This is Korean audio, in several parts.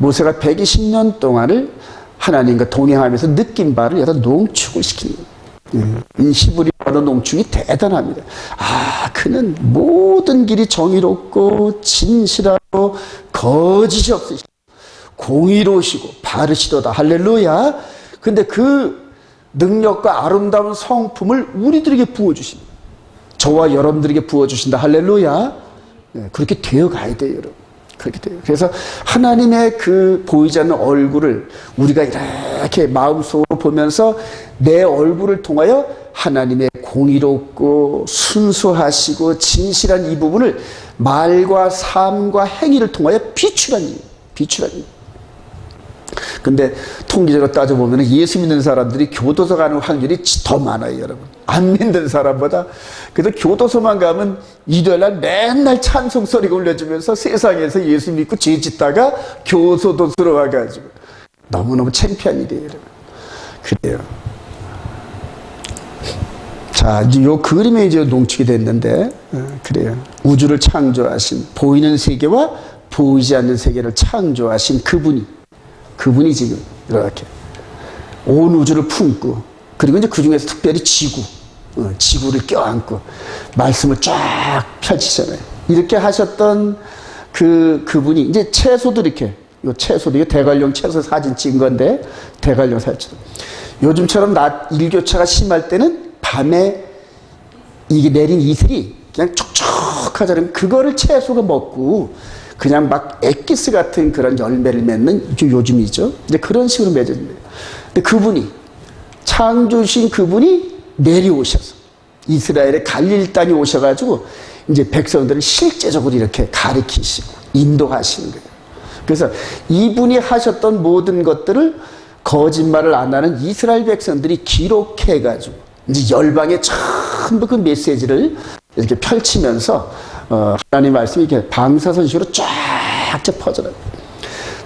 모세가 120년 동안을 하나님과 동행하면서 느낀 바를 여기다 농축을 시키는 거예요. 이 히브리 언어 농축이 대단합니다. 아, 그는 모든 길이 정의롭고 진실하고 거짓이 없으시고 공의로우시고 바르시도다. 할렐루야. 근데 그 능력과 아름다운 성품을 우리들에게 부어주신다. 저와 여러분들에게 부어주신다. 할렐루야. 그렇게 되어가야 돼요, 여러분. 그렇게 돼요. 그래서 하나님의 그 보이지 않는 얼굴을 우리가 이렇게 마음속으로 보면서 내 얼굴을 통하여 하나님의 공의롭고 순수하시고 진실한 이 부분을 말과 삶과 행위를 통하여 비추라는 얘기예요. 비추라는 얘기예요. 근데 통계적으로 따져보면 예수 믿는 사람들이 교도소 가는 확률이 더 많아요, 여러분. 안 믿는 사람보다. 그래서 교도소만 가면 일요일날 맨날 찬송 소리가 울려주면서 세상에서 예수 믿고 죄 짓다가 교도소 들어와가지고 너무너무 창피한 일이에요, 여러분. 그래요. 자, 이제 요 그림에 이제 농축이 됐는데, 그래요. 우주를 창조하신, 보이는 세계와 보이지 않는 세계를 창조하신 그분이 지금 이렇게 온 우주를 품고, 그리고 이제 그 중에서 특별히 지구를 껴안고 말씀을 쫙 펼치잖아요. 이렇게 하셨던 그분이 이제 채소도 이렇게, 요 채소도 이거 대관령 채소 사진 찍은 건데, 대관령 사진. 요즘처럼 낮 일교차가 심할 때는 밤에 이게 내린 이슬이 그냥 촉촉하잖아요. 그거를 채소가 먹고 그냥 막 엑기스 같은 그런 열매를 맺는 요즘이죠. 이제 그런 식으로 맺어집니다. 근데 그분이, 창조신 그분이 내려오셔서 이스라엘의 갈릴 땅에 오셔가지고 이제 백성들을 실제적으로 이렇게 가르치시고 인도하시는 거예요. 그래서 이분이 하셨던 모든 것들을 거짓말을 안 하는 이스라엘 백성들이 기록해가지고 이제 열방에 전부 그 메시지를 이렇게 펼치면서 하나님 말씀이 이렇게 방사선식으로 쫙쫙 퍼져나가요.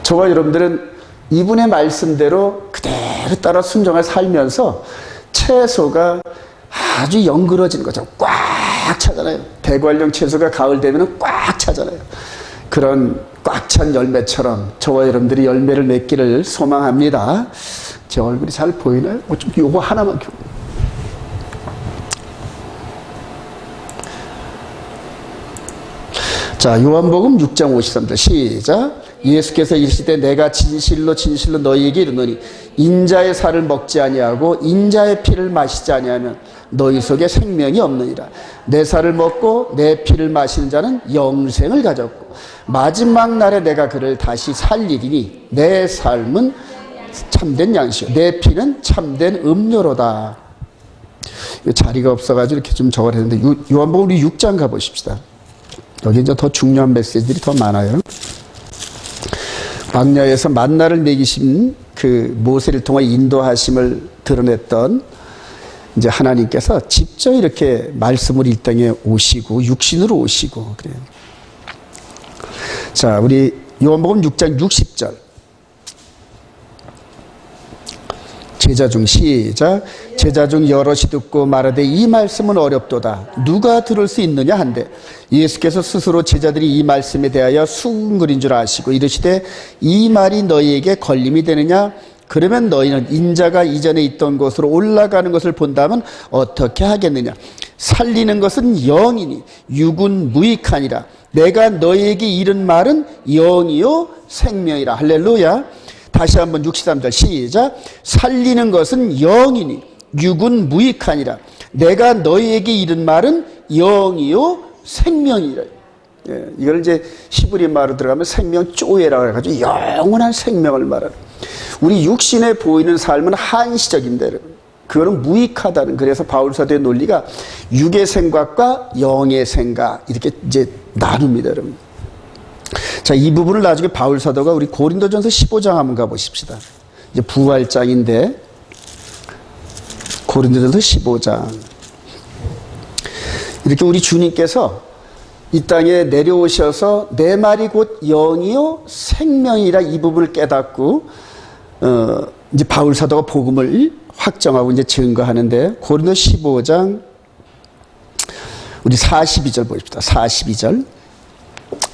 저와 여러분들은 이분의 말씀대로 그대로 따라 순종을 살면서 채소가 아주 연그러지는 거죠. 꽉 차잖아요. 대관령 채소가 가을 되면 꽉 차잖아요. 그런 꽉 찬 열매처럼 저와 여러분들이 열매를 맺기를 소망합니다. 제 얼굴이 잘 보이나요? 좀 요거 하나만 켜. 자, 요한복음 6장 53절 시작. 예수께서 이르시되 내가 진실로 진실로 너희에게 이르노니 인자의 살을 먹지 아니하고 인자의 피를 마시지 아니하면 너희 속에 생명이 없느니라. 내 살을 먹고 내 피를 마시는 자는 영생을 가졌고 마지막 날에 내가 그를 다시 살리리니 내 삶은 참된 양식이요 내 피는 참된 음료로다. 자리가 없어가지고 이렇게 좀 적어냈는데 요한복음 우리 6장 가보십시다. 여기 이제 더 중요한 메시지들이 더 많아요. 광야에서 만나를 먹이신 그 모세를 통해 인도하심을 드러냈던 이제 하나님께서 직접 이렇게 말씀을 이 땅에 오시고 육신으로 오시고 그래요. 자, 우리 요한복음 6장 60절. 제자 중 시작. 제자 중 여럿이 듣고 말하되 이 말씀은 어렵도다. 누가 들을 수 있느냐 한데 예수께서 스스로 제자들이 이 말씀에 대하여 수군거린 줄 아시고 이르시되 이 말이 너희에게 걸림이 되느냐? 그러면 너희는 인자가 이전에 있던 곳으로 올라가는 것을 본다면 어떻게 하겠느냐? 살리는 것은 영이니 육은 무익하니라. 내가 너희에게 이른 말은 영이요 생명이라. 할렐루야. 다시 한번 63절 시작. 살리는 것은 영이니 육은 무익하니라. 내가 너희에게 이른 말은 영이요 생명이라. 예, 이걸 이제 히브리 말로 들어가면 생명 쪼에라고 해가지고 영원한 생명을 말하는. 우리 육신에 보이는 삶은 한시적인데 여러분. 그거는 무익하다는. 그래서 바울 사도의 논리가 육의 생각과 영의 생각 이렇게 이제 나눕니다, 여러분. 자, 이 부분을 나중에 바울 사도가 우리 고린도전서 15장 한번 가보십시다. 이제 부활장인데 고린도전서 15장. 이렇게 우리 주님께서 이 땅에 내려오셔서 내 말이 곧 영이요 생명이라 이 부분을 깨닫고 이제 바울 사도가 복음을 확정하고 이제 증거하는데 고린도 15장 우리 42절 보십시다. 42절.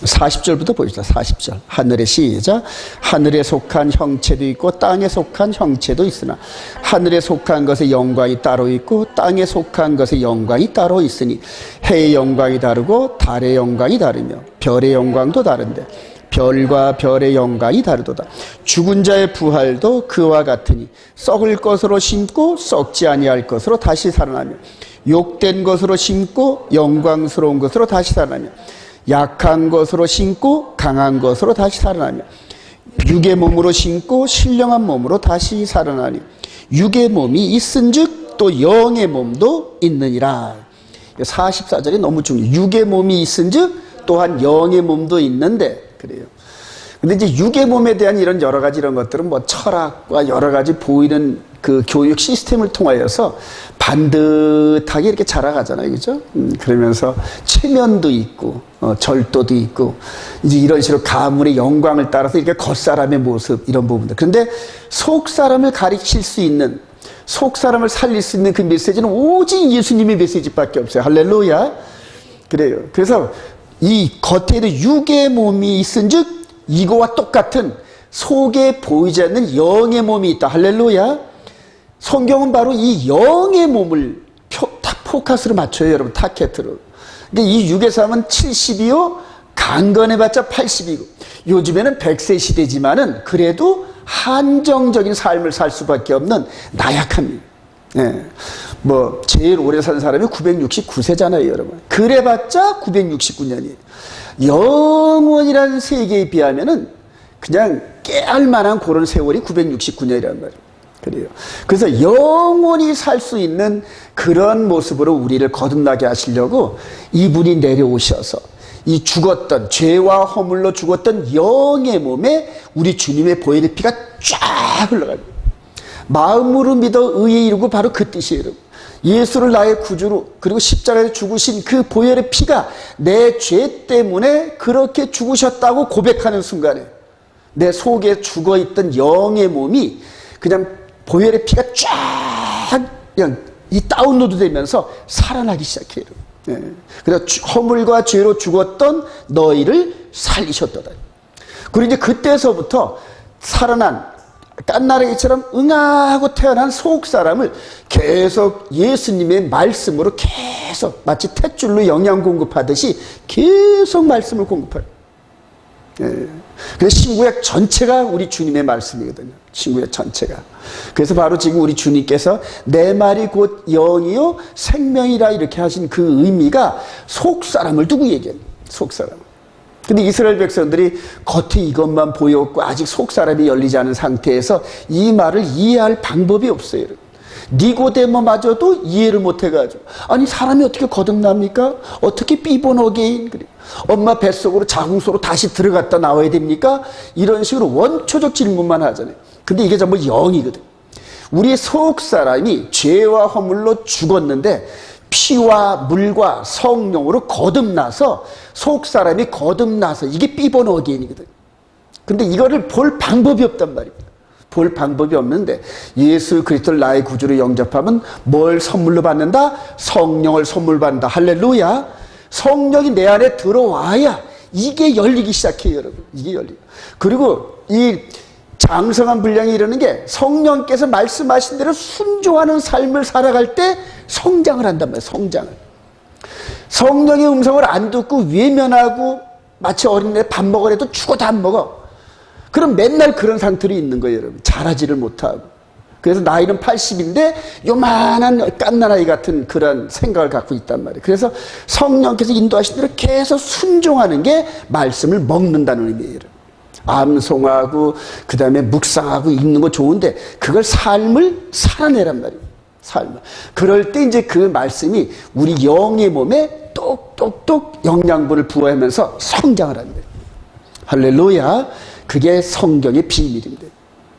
40절부터 보시죠. 40절. 하늘의 시작. 하늘에 속한 형체도 있고 땅에 속한 형체도 있으나 하늘에 속한 것의 영광이 따로 있고 땅에 속한 것의 영광이 따로 있으니 해의 영광이 다르고 달의 영광이 다르며 별의 영광도 다른데 별과 별의 영광이 다르도다. 죽은 자의 부활도 그와 같으니 썩을 것으로 심고 썩지 아니할 것으로 다시 살아나며 욕된 것으로 심고 영광스러운 것으로 다시 살아나며 약한 것으로 심고 강한 것으로 다시 살아나며 육의 몸으로 심고 신령한 몸으로 다시 살아나니 육의 몸이 있은즉 또 영의 몸도 있느니라. 44절이 너무 중요해요. 육의 몸이 있은즉 또한 영의 몸도 있는데 그래요. 근데 이제 육의 몸에 대한 이런 여러 가지 이런 것들은 뭐 철학과 여러 가지 보이는 그 교육 시스템을 통하여서 반듯하게 이렇게 자라가잖아요. 그죠? 그러면서 체면도 있고, 절도도 있고, 이제 이런 식으로 가문의 영광을 따라서 이렇게 겉사람의 모습, 이런 부분들. 그런데 속사람을 가르칠 수 있는, 속사람을 살릴 수 있는 그 메시지는 오직 예수님의 메시지밖에 없어요. 할렐루야. 그래요. 그래서 이 겉에도 육의 몸이 있은즉 이거와 똑같은 속에 보이지 않는 영의 몸이 있다. 할렐루야. 성경은 바로 이 영의 몸을 포커스로 맞춰요, 여러분. 타켓으로. 근데 이 육의 삶은 70이요, 강건해봤자 80이고, 요즘에는 100세 시대지만은 그래도 한정적인 삶을 살 수밖에 없는 나약함이에요. 예. 뭐, 제일 오래 산 사람이 969세잖아요, 여러분. 그래봤자 969년이에요. 영원이라는 세계에 비하면은 그냥 깨알 만한 그런 세월이 969년이란 말이에요. 그래요. 그래서 영원히 살 수 있는 그런 모습으로 우리를 거듭나게 하시려고 이분이 내려오셔서 이 죽었던, 죄와 허물로 죽었던 영의 몸에 우리 주님의 보혈의 피가 쫙 흘러갑니다. 마음으로 믿어 의에 이르고 바로 그 뜻이에요. 예수를 나의 구주로 그리고 십자가에 죽으신 그 보혈의 피가 내 죄 때문에 그렇게 죽으셨다고 고백하는 순간에 내 속에 죽어있던 영의 몸이 그냥 보혈의 피가 쫙 그냥 이 다운로드 되면서 살아나기 시작해요. 예. 그래서 허물과 죄로 죽었던 너희를 살리셨도다. 그리고 이제 그때서부터 살아난 깐나라기처럼 응하고 태어난 속 사람을 계속 예수님의 말씀으로 계속 마치 탯줄로 영양 공급하듯이 계속 말씀을 공급해요. 예. 그래서 신구약 전체가 우리 주님의 말씀이거든요. 신구약 전체가. 그래서 바로 지금 우리 주님께서 내 말이 곧 영이요 생명이라 이렇게 하신 그 의미가 속 사람을 두고 얘기합니다. 속 사람. 근데 이스라엘 백성들이 겉에 이것만 보였고 아직 속 사람이 열리지 않은 상태에서 이 말을 이해할 방법이 없어요. 니고데모마저도 이해를 못해가지고 아니 사람이 어떻게 거듭납니까? 어떻게 비본 어게인? 엄마 뱃속으로 자궁소로 다시 들어갔다 나와야 됩니까? 이런 식으로 원초적 질문만 하잖아요. 근데 이게 전부 영이거든. 우리의 속 사람이 죄와 허물로 죽었는데 피와 물과 성령으로 거듭나서 속 사람이 거듭나서 이게 비본 어게인이거든. 근데 이거를 볼 방법이 없단 말입니다. 볼 방법이 없는데 예수 그리스도를 나의 구주로 영접하면 뭘 선물로 받는다? 성령을 선물 받는다. 할렐루야. 성령이 내 안에 들어와야 이게 열리기 시작해요, 여러분. 이게 열리고. 그리고 이 장성한 분량이 이러는 게 성령께서 말씀하신 대로 순종하는 삶을 살아갈 때 성장을 한단 말이에요. 성장을. 성령의 음성을 안 듣고 외면하고 마치 어린애 밥 먹으래도 죽어도 안 먹어. 그럼 맨날 그런 상태로 있는 거예요, 여러분. 자라지를 못하고. 그래서 나이는 80인데 요만한 깐나라이 같은 그런 생각을 갖고 있단 말이에요. 그래서 성령께서 인도하신 대로 계속 순종하는 게 말씀을 먹는다는 의미예요. 암송하고 그 다음에 묵상하고 읽는 거 좋은데 그걸 삶을 살아내란 말이에요. 삶을. 그럴 때 이제 그 말씀이 우리 영의 몸에 똑똑똑 영양분을 부어하면서 성장을 한대요. 할렐루야. 그게 성경의 비밀입니다.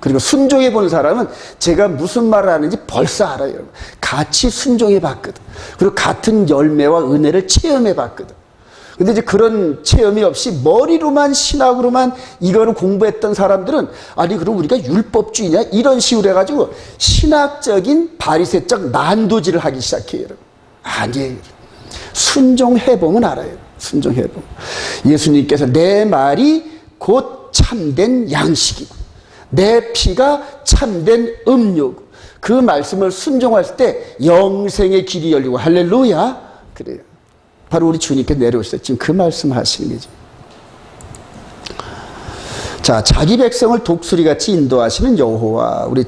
그리고 순종해 본 사람은 제가 무슨 말을 하는지 벌써 알아요. 같이 순종해 봤거든. 그리고 같은 열매와 은혜를 체험해 봤거든. 근데 이제 그런 체험이 없이 머리로만 신학으로만 이거를 공부했던 사람들은 아니 그럼 우리가 율법주의냐 이런 식으로 해가지고 신학적인 바리새적 난도질을 하기 시작해요. 아니에요. 순종해 보면 알아요. 순종해보. 예수님께서 내 말이 곧 참된 양식이고 내 피가 참된 음료고 그 말씀을 순종할 때 영생의 길이 열리고 할렐루야. 그래요. 바로 우리 주님께 내려오셨어요. 지금 그 말씀 하시는 거죠. 자, 자기 백성을 독수리같이 인도하시는 여호와. 우리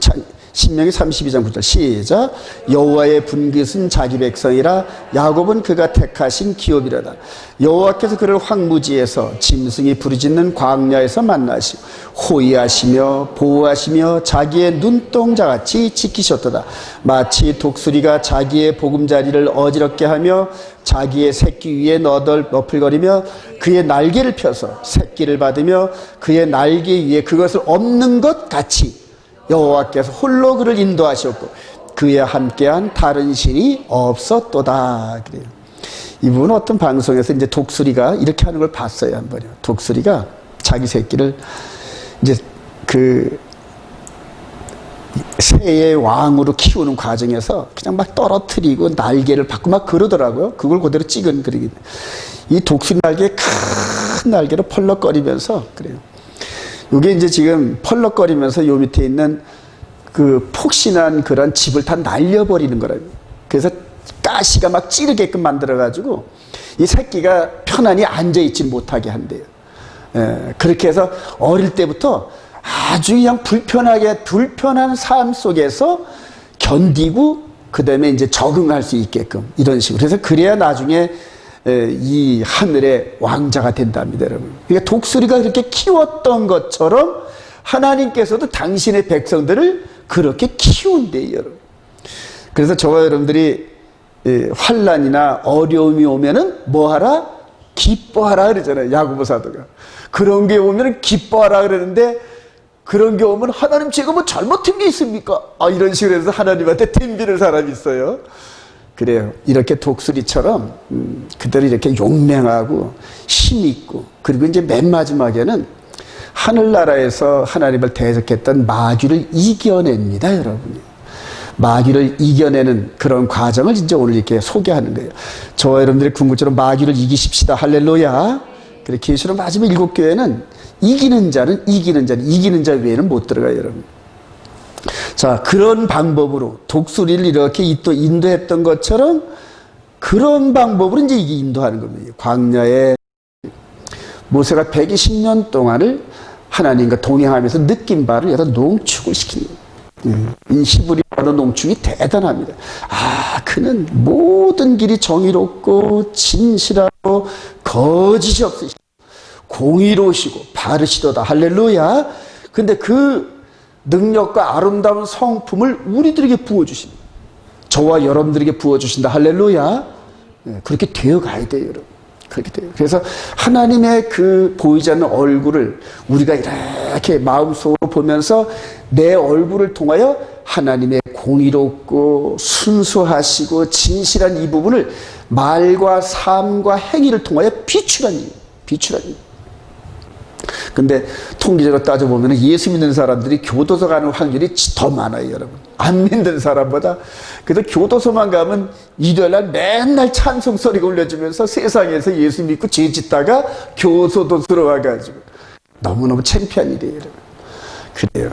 신명기 32장 9절 시작. 여호와의 분깃은 자기 백성이라 야곱은 그가 택하신 기업이라다. 여호와께서 그를 황무지에서 짐승이 부르짖는 광야에서 만나시고 호위하시며 보호하시며 자기의 눈동자같이 지키셨도다. 마치 독수리가 자기의 보금자리를 어지럽게 하며 자기의 새끼 위에 너풀거리며 그의 날개를 펴서 새끼를 받으며 그의 날개 위에 그것을 엎는 것 같이 여호와께서 홀로 그를 인도하셨고 그에 함께한 다른 신이 없었도다. 그래요. 이분은 어떤 방송에서 이제 독수리가 이렇게 하는 걸 봤어요, 한 번요. 독수리가 자기 새끼를 이제 그 새의 왕으로 키우는 과정에서 그냥 막 떨어뜨리고 날개를 받고 막 그러더라고요. 그걸 그대로 찍은 그러기. 이 독수리 날개 큰 날개로 펄럭거리면서 그래요. 이게 이제 지금 펄럭거리면서 요 밑에 있는 그 폭신한 그런 집을 다 날려버리는 거라고. 그래서 가시가 막 찌르게끔 만들어가지고 이 새끼가 편안히 앉아있지 못하게 한대요. 그렇게 해서 어릴 때부터 아주 그냥 불편한 삶 속에서 견디고 그 다음에 이제 적응할 수 있게끔 이런 식으로. 그래서 그래야 나중에 이 하늘의 왕자가 된답니다, 여러분. 그러니까 독수리가 그렇게 키웠던 것처럼 하나님께서도 당신의 백성들을 그렇게 키운대요, 여러분. 그래서 저와 여러분들이 환난이나 어려움이 오면은 뭐하라? 기뻐하라 그러잖아요, 야고보 사도가. 그런 게 오면 기뻐하라 그러는데 그런 게 오면 하나님 제가 뭐 잘못한 게 있습니까? 이런 식으로 해서 하나님한테 덤비는 사람이 있어요. 그래요. 이렇게 독수리처럼 그들이 이렇게 용맹하고 힘있고 그리고 이제 맨 마지막에는 하늘나라에서 하나님을 대적했던 마귀를 이겨냅니다, 여러분. 마귀를 이겨내는 그런 과정을 이제 오늘 이렇게 소개하는 거예요. 저와 여러분들이 궁극적으로 마귀를 이기십시다. 할렐루야. 그래, 계시록 마지막 7교회는 이기는 자 외에는 못 들어가요, 여러분. 자, 그런 방법으로 독수리를 이렇게 또 인도했던 것처럼 그런 방법으로 이제 이게 인도하는 겁니다. 광야에 모세가 120년 동안을 하나님과 동행하면서 느낀 바를 여기다 농축을 시키는 거예요. 이 히브리 언어 농축이 대단합니다. 그는 모든 길이 정의롭고 진실하고 거짓이 없으시고 공의로우시고 바르시도다. 할렐루야. 근데 그 능력과 아름다운 성품을 우리들에게 부어주십니다. 저와 여러분들에게 부어주신다. 할렐루야. 그렇게 되어가야 돼요, 여러분. 그렇게 돼요. 그래서 하나님의 그 보이지 않는 얼굴을 우리가 이렇게 마음속으로 보면서 내 얼굴을 통하여 하나님의 공의롭고 순수하시고 진실한 이 부분을 말과 삶과 행위를 통하여 비추라는 얘기예요. 근데 통계적으로 따져보면 예수 믿는 사람들이 교도소 가는 확률이 더 많아요, 여러분. 안 믿는 사람보다. 그래서 교도소만 가면 일요일날 맨날 찬송 소리가 울려주면서 세상에서 예수 믿고 죄 짓다가 교도소 들어와가지고 너무너무 창피한 일이에요, 여러분. 그래요.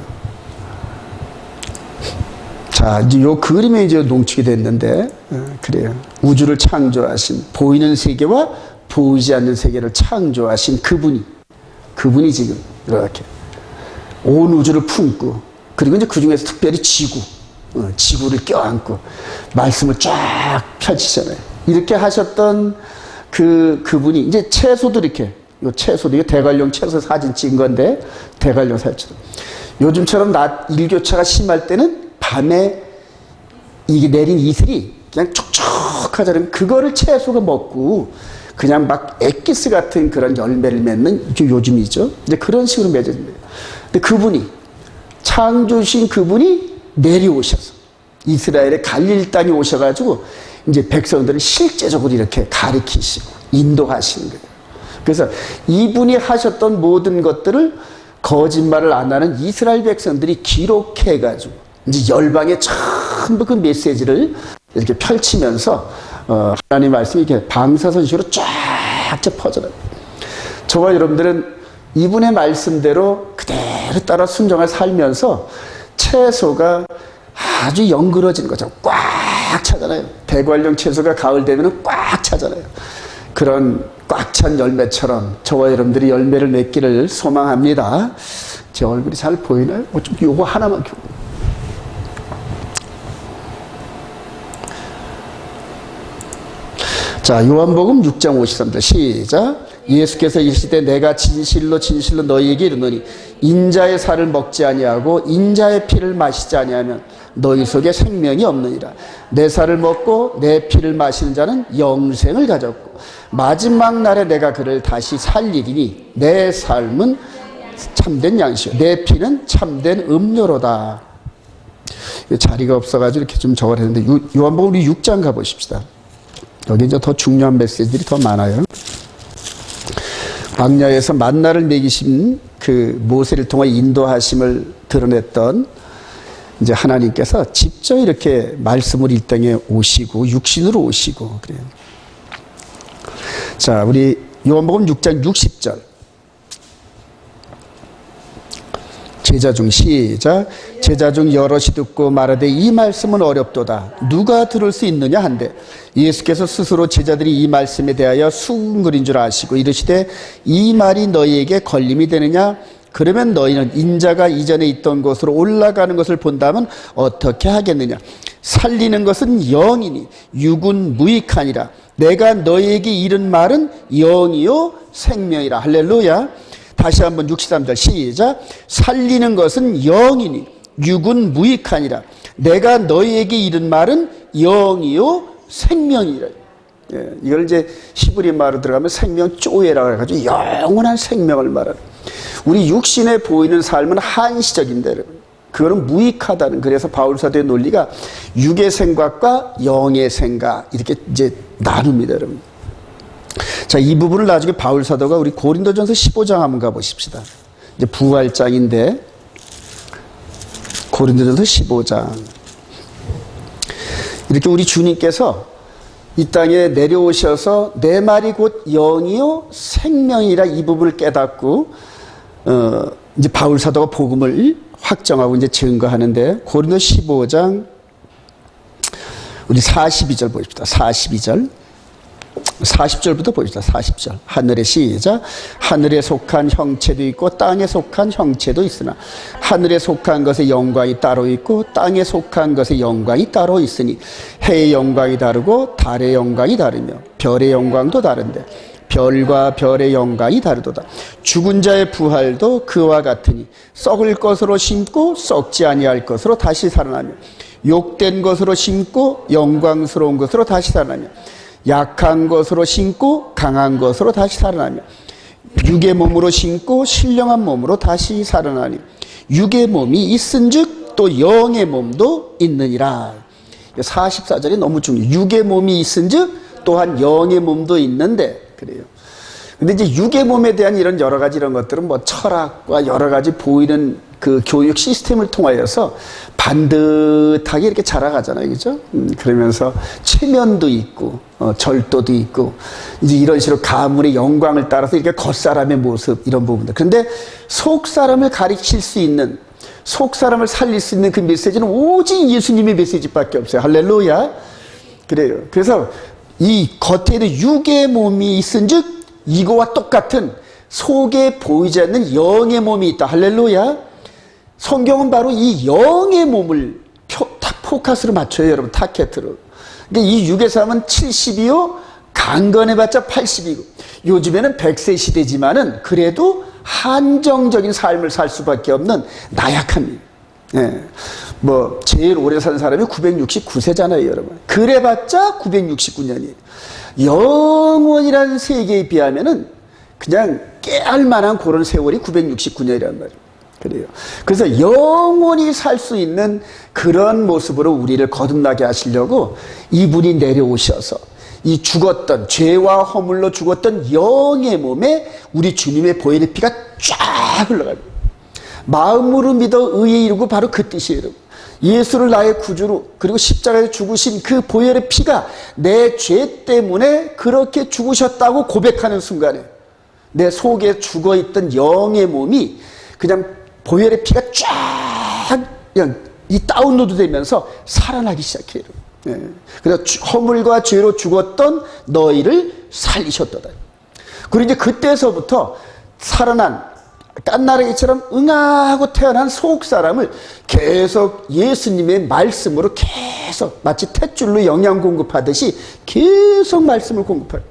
자, 이제 요 그림에 이제 농축이 됐는데, 그래요. 우주를 창조하신, 보이는 세계와 보이지 않는 세계를 창조하신 그분이 지금 이렇게 온 우주를 품고 그리고 이제 그 중에서 특별히 지구를 껴안고 말씀을 쫙 펼치잖아요. 이렇게 하셨던 그분이 이제 채소도 이렇게 이게 대관령 채소 사진 찍은 건데 대관령 사진. 요즘처럼 낮 일교차가 심할 때는 밤에 이게 내린 이슬이 그냥 촉촉하잖아요. 그거를 채소가 먹고 그냥 막 엑기스 같은 그런 열매를 맺는 요즘이죠. 이제 그런 식으로 맺어집니다. 근데 창조주신 그분이 내려오셔서 이스라엘의 갈릴 땅에 오셔가지고 이제 백성들을 실제적으로 이렇게 가르치시고 인도하시는 거예요. 그래서 이분이 하셨던 모든 것들을 거짓말을 안 하는 이스라엘 백성들이 기록해가지고 이제 열방에 전부 그 메시지를 이렇게 펼치면서 하나님 말씀이 이렇게 방사선식으로 쫙 퍼져나가요. 저와 여러분들은 이분의 말씀대로 그대로 따라 순종을 살면서 채소가 아주 연그러진 거죠. 꽉 차잖아요. 대관령 채소가 가을 되면 꽉 차잖아요. 그런 꽉 찬 열매처럼 저와 여러분들이 열매를 맺기를 소망합니다. 제 얼굴이 잘 보이나요? 좀 요거 하나만 켜. 자, 요한복음 6장 53절 시작. 예수께서 이르시되 내가 진실로 진실로 너희에게 이르노니 인자의 살을 먹지 아니하고 인자의 피를 마시지 아니하면 너희 속에 생명이 없느니라. 내 살을 먹고 내 피를 마시는 자는 영생을 가졌고 마지막 날에 내가 그를 다시 살리리니 내 삶은 참된 양식이요 내 피는 참된 음료로다. 자리가 없어가지고 이렇게 좀 적어냈는데 요한복음 우리 6장 가보십시다. 여기 이제 더 중요한 메시지들이 더 많아요. 광야에서 만나를 먹이신 그 모세를 통해 인도하심을 드러냈던 이제 하나님께서 직접 이렇게 말씀을 이 땅에 오시고 육신으로 오시고 그래요. 자, 우리 요한복음 6장 60절. 제자 중 시작. 제자 중 여럿이 듣고 말하되 이 말씀은 어렵도다. 누가 들을 수 있느냐 한데 예수께서 스스로 제자들이 이 말씀에 대하여 수군거린 줄 아시고 이르시되 이 말이 너희에게 걸림이 되느냐? 그러면 너희는 인자가 이전에 있던 곳으로 올라가는 것을 본다면 어떻게 하겠느냐? 살리는 것은 영이니 육은 무익하니라. 내가 너희에게 이른 말은 영이요 생명이라. 할렐루야. 다시 한번 63절 시작. 살리는 것은 영이니 육은 무익하니라. 내가 너희에게 이른 말은 영이요 생명이라. 예, 이걸 이제 히브리 말로 들어가면 생명 쪼에라고 해가지고 영원한 생명을 말하는. 우리 육신에 보이는 삶은 한시적인데 여러분. 그거는 무익하다는. 그래서 바울 사도의 논리가 육의 생각과 영의 생각 이렇게 이제 나눕니다, 여러분. 자, 이 부분을 나중에 바울 사도가 우리 고린도전서 15장 한번 가보십시다. 이제 부활장인데 고린도전서 15장. 이렇게 우리 주님께서 이 땅에 내려오셔서 내 말이 곧 영이요 생명이라 이 부분을 깨닫고 이제 바울 사도가 복음을 확정하고 이제 증거하는데 고린도 15장 우리 42절 보십시다. 42절. 40절부터 보십시다. 40절. 하늘의 시작. 하늘에 속한 형체도 있고 땅에 속한 형체도 있으나 하늘에 속한 것의 영광이 따로 있고 땅에 속한 것의 영광이 따로 있으니 해의 영광이 다르고 달의 영광이 다르며 별의 영광도 다른데 별과 별의 영광이 다르도다. 죽은 자의 부활도 그와 같으니 썩을 것으로 심고 썩지 아니할 것으로 다시 살아나며 욕된 것으로 심고 영광스러운 것으로 다시 살아나며 약한 것으로 심고 강한 것으로 다시 살아나며 육의 몸으로 심고 신령한 몸으로 다시 살아나니 육의 몸이 있은즉 또 영의 몸도 있느니라. 44절이 너무 중요해요. 육의 몸이 있은즉 또한 영의 몸도 있는데 그래요. 근데 이제 육의 몸에 대한 이런 여러 가지 이런 것들은 뭐 철학과 여러 가지 보이는 그 교육 시스템을 통하여서 반듯하게 이렇게 자라가잖아요. 그죠? 그러면서 체면도 있고, 절도도 있고, 이제 이런 식으로 가문의 영광을 따라서 이렇게 겉사람의 모습, 이런 부분들. 그런데 속사람을 가르칠 수 있는, 속사람을 살릴 수 있는 그 메시지는 오직 예수님의 메시지밖에 없어요. 할렐루야. 그래요. 그래서 이 겉에도 육의 몸이 있은즉 이거와 똑같은 속에 보이지 않는 영의 몸이 있다. 할렐루야. 성경은 바로 이 영의 몸을 포커스로 맞춰요, 여러분. 타켓으로. 근데 이 육의 삶은 70이요, 강건해봤자 80이고, 요즘에는 100세 시대지만은 그래도 한정적인 삶을 살 수밖에 없는 나약함이에요. 예. 뭐, 제일 오래 산 사람이 969세잖아요, 여러분. 그래봤자 969년이에요. 영원이라는 세계에 비하면은 그냥 깨알 만한 그런 세월이 969년이란 말이에요. 그래요. 그래서 영원히 살 수 있는 그런 모습으로 우리를 거듭나게 하시려고 이분이 내려오셔서 이 죽었던, 죄와 허물로 죽었던 영의 몸에 우리 주님의 보혈의 피가 쫙 흘러가요. 마음으로 믿어 의에 이르고 바로 그 뜻이에요. 예수를 나의 구주로 그리고 십자가에 죽으신 그 보혈의 피가 내 죄 때문에 그렇게 죽으셨다고 고백하는 순간에 내 속에 죽어있던 영의 몸이 그냥 보혈의 피가 쫙 그냥 이 다운로드 되면서 살아나기 시작해요. 예. 그래서 허물과 죄로 죽었던 너희를 살리셨도다. 그리고 이제 그때서부터 살아난 깐나라기처럼 응하고 태어난 속사람을 계속 예수님의 말씀으로 계속 마치 탯줄로 영양 공급하듯이 계속 말씀을 공급해요.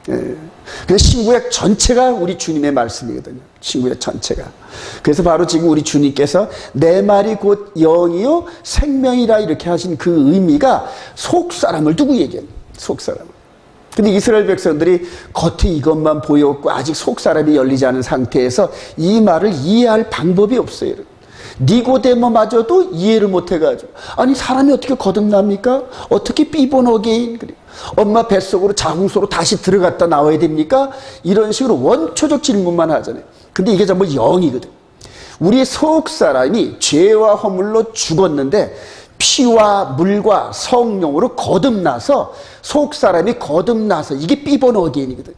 예. 그래서 신구약 전체가 우리 주님의 말씀이거든요. 신구약 전체가. 그래서 바로 지금 우리 주님께서 내 말이 곧 영이요 생명이라 이렇게 하신 그 의미가 속사람을 두고 얘기해요. 속사람을. 근데 이스라엘 백성들이 겉에 이것만 보였고 아직 속사람이 열리지 않은 상태에서 이 말을 이해할 방법이 없어요. 니고데모마저도 이해를 못해가지고 아니 사람이 어떻게 거듭납니까? 어떻게 비본 어게인? 엄마 뱃속으로 자궁소로 다시 들어갔다 나와야 됩니까? 이런 식으로 원초적 질문만 하잖아요. 근데 이게 전부 영이거든. 우리 속사람이 죄와 허물로 죽었는데 피와 물과 성령으로 거듭나서 속사람이 거듭나서 이게 비본 어게인이거든.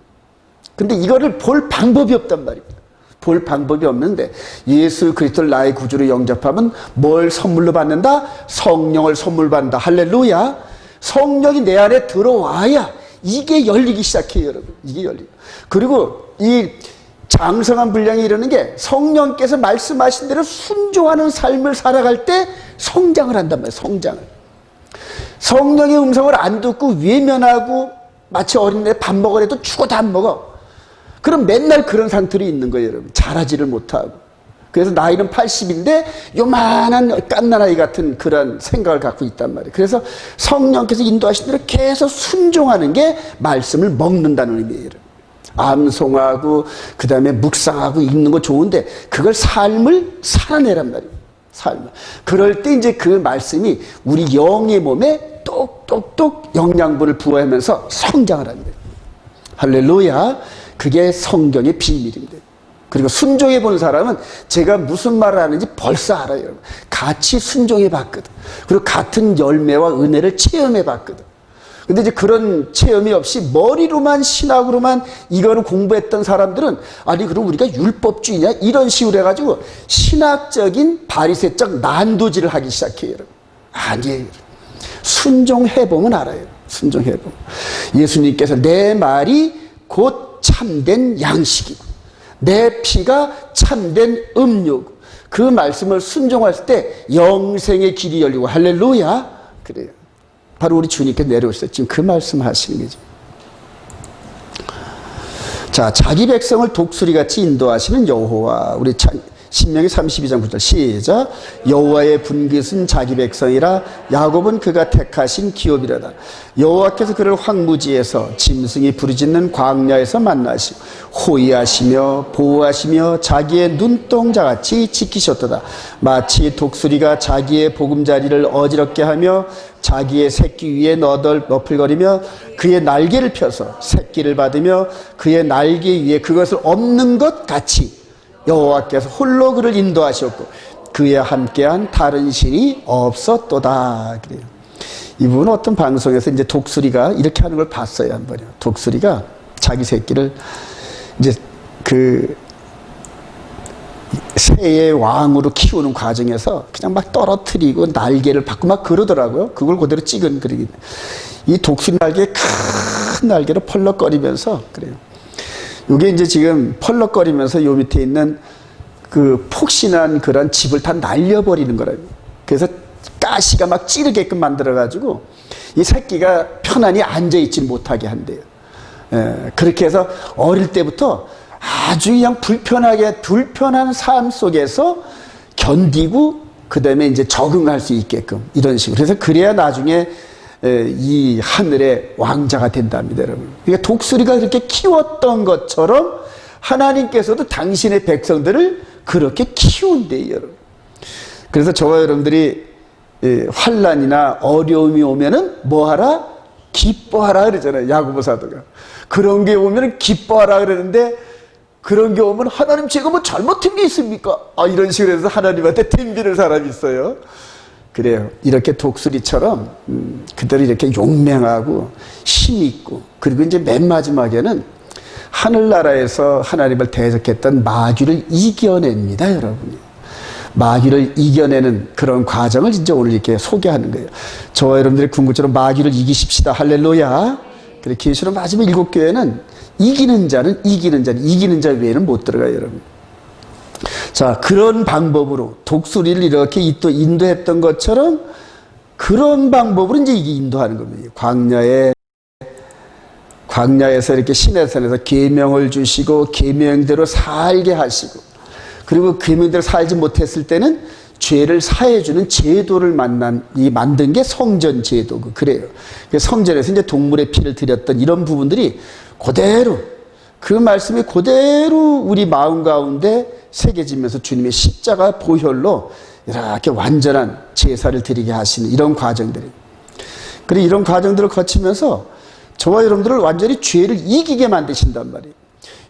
근데 이거를 볼 방법이 없단 말입니다. 볼 방법이 없는데 예수 그리스도를 나의 구주로 영접하면 뭘 선물로 받는다? 성령을 선물 받는다. 할렐루야. 성령이 내 안에 들어와야 이게 열리기 시작해요, 여러분. 이게 열리고. 그리고 이 장성한 분량이 이러는 게 성령께서 말씀하신 대로 순종하는 삶을 살아갈 때 성장을 한단 말이에요. 성장을. 성령의 음성을 안 듣고 외면하고 마치 어린애 밥 먹으래도 죽어도 안 먹어. 그럼 맨날 그런 상태로 있는 거예요, 여러분. 자라지를 못하고. 그래서 나이는 80인데 요만한 깐나라이 같은 그런 생각을 갖고 있단 말이에요. 그래서 성령께서 인도하신 대로 계속 순종하는 게 말씀을 먹는다는 의미예요. 암송하고 그 다음에 묵상하고 읽는 거 좋은데 그걸 삶을 살아내란 말이에요. 삶을. 그럴 때 이제 그 말씀이 우리 영의 몸에 똑똑똑 영양분을 부어하면서 성장을 합니다. 할렐루야. 그게 성경의 비밀입니다. 그리고 순종해 본 사람은 제가 무슨 말을 하는지 벌써 알아요. 같이 순종해 봤거든. 그리고 같은 열매와 은혜를 체험해 봤거든. 근데 이제 그런 체험이 없이 머리로만 신학으로만 이거를 공부했던 사람들은 아니 그럼 우리가 율법주의냐 이런 식으로 해가지고 신학적인 바리새적 난도질을 하기 시작해요. 아니에요. 순종해보면 알아요. 순종해보면. 예수님께서 내 말이 곧 참된 양식이고 내 피가 참된 음료고 그 말씀을 순종할 때 영생의 길이 열리고 할렐루야. 그래요. 바로 우리 주님께 내려오셨어요. 지금 그 말씀 하시는 거죠. 자, 자기 백성을 독수리같이 인도하시는 여호와. 우리 신명기 32장 9절 시작. 여호와의 분깃은 자기 백성이라 야곱은 그가 택하신 기업이라다. 여호와께서 그를 황무지에서 짐승이 부르짖는 광야에서 만나시고 호위하시며 보호하시며 자기의 눈동자같이 지키셨도다. 마치 독수리가 자기의 보금자리를 어지럽게 하며 자기의 새끼 위에 너풀거리며 그의 날개를 펴서 새끼를 받으며 그의 날개 위에 그것을 엎는 것 같이 여호와께서 홀로 그를 인도하셨고 그에 함께한 다른 신이 없었도다. 그래요. 이분은 어떤 방송에서 이제 독수리가 이렇게 하는 걸 봤어요, 한 번요. 독수리가 자기 새끼를 이제 그 새의 왕으로 키우는 과정에서 그냥 막 떨어뜨리고 날개를 받고 막 그러더라고요. 그걸 그대로 찍은 그림이. 이 독수리 날개 큰 날개로 펄럭거리면서 그래요. 이게 이제 지금 펄럭거리면서 요 밑에 있는 그 폭신한 그런 집을 다 날려버리는 거라고. 그래서 가시가 막 찌르게끔 만들어가지고 이 새끼가 편안히 앉아있지 못하게 한대요. 그렇게 해서 어릴 때부터 아주 그냥 불편한 삶 속에서 견디고 그 다음에 이제 적응할 수 있게끔 이런 식으로. 그래서 그래야 나중에 이 하늘의 왕자가 된답니다, 여러분. 그러니까 독수리가 그렇게 키웠던 것처럼 하나님께서도 당신의 백성들을 그렇게 키운대요, 여러분. 그래서 저와 여러분들이 환난이나 어려움이 오면은 뭐 하라? 기뻐하라 그러잖아요, 야고보 사도가. 그런 게 오면은 기뻐하라 그러는데 그런 경우면 하나님 제가 뭐 잘못한 게 있습니까? 이런 식으로 해서 하나님한테 덤비는 사람이 있어요. 그래요. 이렇게 독수리처럼 그대로 이렇게 용맹하고 힘있고, 그리고 이제 맨 마지막에는 하늘나라에서 하나님을 대적했던 마귀를 이겨냅니다, 여러분이. 마귀를 이겨내는 그런 과정을 이제 오늘 이렇게 소개하는 거예요. 저와 여러분들의 궁극적으로 마귀를 이기십시다. 할렐루야. 그래, 계시록 마지막 7교회는 이기는 자 외에는 못 들어가요, 여러분. 자, 그런 방법으로 독수리를 이렇게 또 인도했던 것처럼 그런 방법으로 이제 이게 인도하는 겁니다. 광야에서 이렇게 시내산에서 계명을 주시고 계명대로 살게 하시고, 그리고 계명대로 살지 못했을 때는 죄를 사해주는 제도를 만든 게 성전 제도고, 그래요. 성전에서 이제 동물의 피를 드렸던 이런 부분들이 그대로, 그 말씀이 그대로 우리 마음 가운데 새겨지면서 주님의 십자가 보혈로 이렇게 완전한 제사를 드리게 하시는 이런 과정들이. 그리고 이런 과정들을 거치면서 저와 여러분들을 완전히 죄를 이기게 만드신단 말이에요.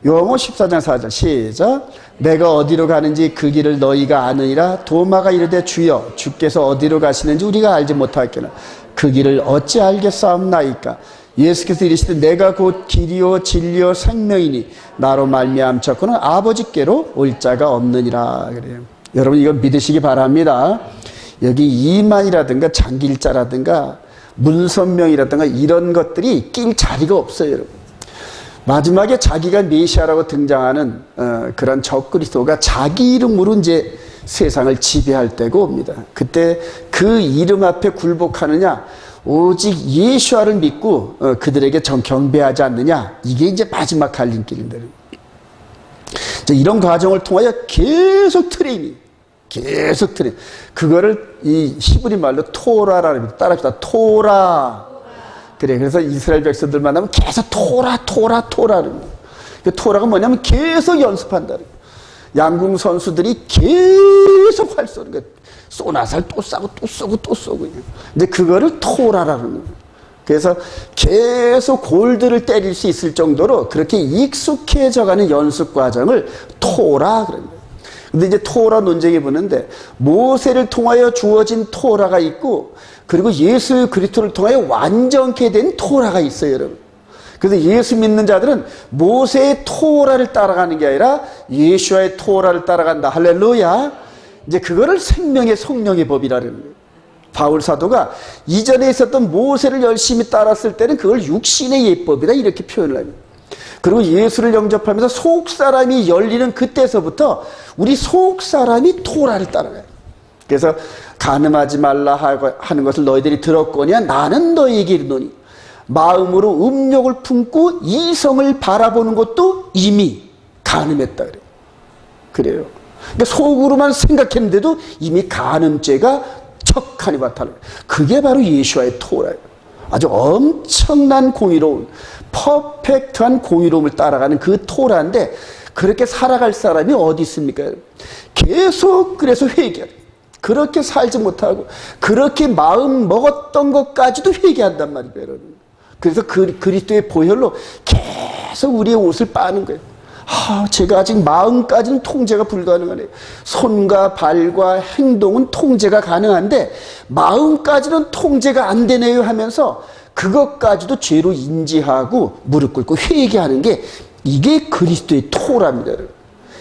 요한복음 14장 4절 시작. 내가 어디로 가는지 그 길을 너희가 아느니라. 도마가 이르되 주여, 주께서 어디로 가시는지 우리가 알지 못하겠구나. 그 길을 어찌 알겠사옵나이까. 예수께서 이르시되 내가 곧 길이요 진리요 생명이니 나로 말미암자고는 아버지께로 올 자가 없느니라. 그래요. 여러분 이거 믿으시기 바랍니다. 여기 이만이라든가 장길자라든가 문선명이라든가 이런 것들이 낄 자리가 없어요, 여러분. 마지막에 자기가 메시아라고 등장하는 그런 적그리스도가 자기 이름으로 이제 세상을 지배할 때가 옵니다. 그때 그 이름 앞에 굴복하느냐, 오직 예수와를 믿고 그들에게 경배하지 않느냐, 이게 이제 마지막 갈림길인데, 이런 과정을 통하여 계속 트레이닝, 그거를 이 히브리 말로 토라라는 겁니다. 따라합시다. 토라. 그래, 그래서 이스라엘 백성들 만나면 계속 토라는 거예요. 그 토라가 뭐냐면 계속 연습한다는 거예요. 양궁 선수들이 계속 활 쏘는 거예요. 쏘나살 또 쏘고 또 쏘고 또 쏘고. 이제 그거를 토라라는 거예요. 그래서 계속 골드를 때릴 수 있을 정도로 그렇게 익숙해져가는 연습 과정을 토라 그래요. 근데 이제 토라 논쟁이 보는데 모세를 통하여 주어진 토라가 있고, 그리고 예수 그리스도를 통하여 완전케 된 토라가 있어요, 여러분. 그래서 예수 믿는 자들은 모세의 토라를 따라가는 게 아니라 예수와의 토라를 따라간다. 할렐루야. 이제 그거를 생명의 성령의 법이라는 거예요. 바울 사도가 이전에 있었던 모세를 열심히 따랐을 때는 그걸 육신의 예법이다 이렇게 표현을 합니다. 그리고 예수를 영접하면서 속사람이 열리는 그때서부터 우리 속사람이 토라를 따라가요. 그래서 간음하지 말라 하는 것을 너희들이 들었거니와 나는 너희에게 이르노니, 마음으로 음욕을 품고 이성을 바라보는 것도 이미 간음했다 그래요. 그래요. 그러니까 속으로만 생각했는데도 이미 간음죄가 척하니 바탈. 그게 바로 예수와의 토라예요. 아주 엄청난 공의로운, 퍼펙트한 공의로움을 따라가는 그 토라인데, 그렇게 살아갈 사람이 어디 있습니까? 계속 그래서 회개해요. 그렇게 살지 못하고 그렇게 마음 먹었던 것까지도 회개한단 말이에요, 여러분. 그래서 그리스도의 보혈로 계속 우리의 옷을 빠는 거예요. 제가 아직 마음까지는 통제가 불가능하네요. 손과 발과 행동은 통제가 가능한데 마음까지는 통제가 안 되네요 하면서 그것까지도 죄로 인지하고 무릎 꿇고 회개하는 게, 이게 그리스도의 토라입니다, 여러분.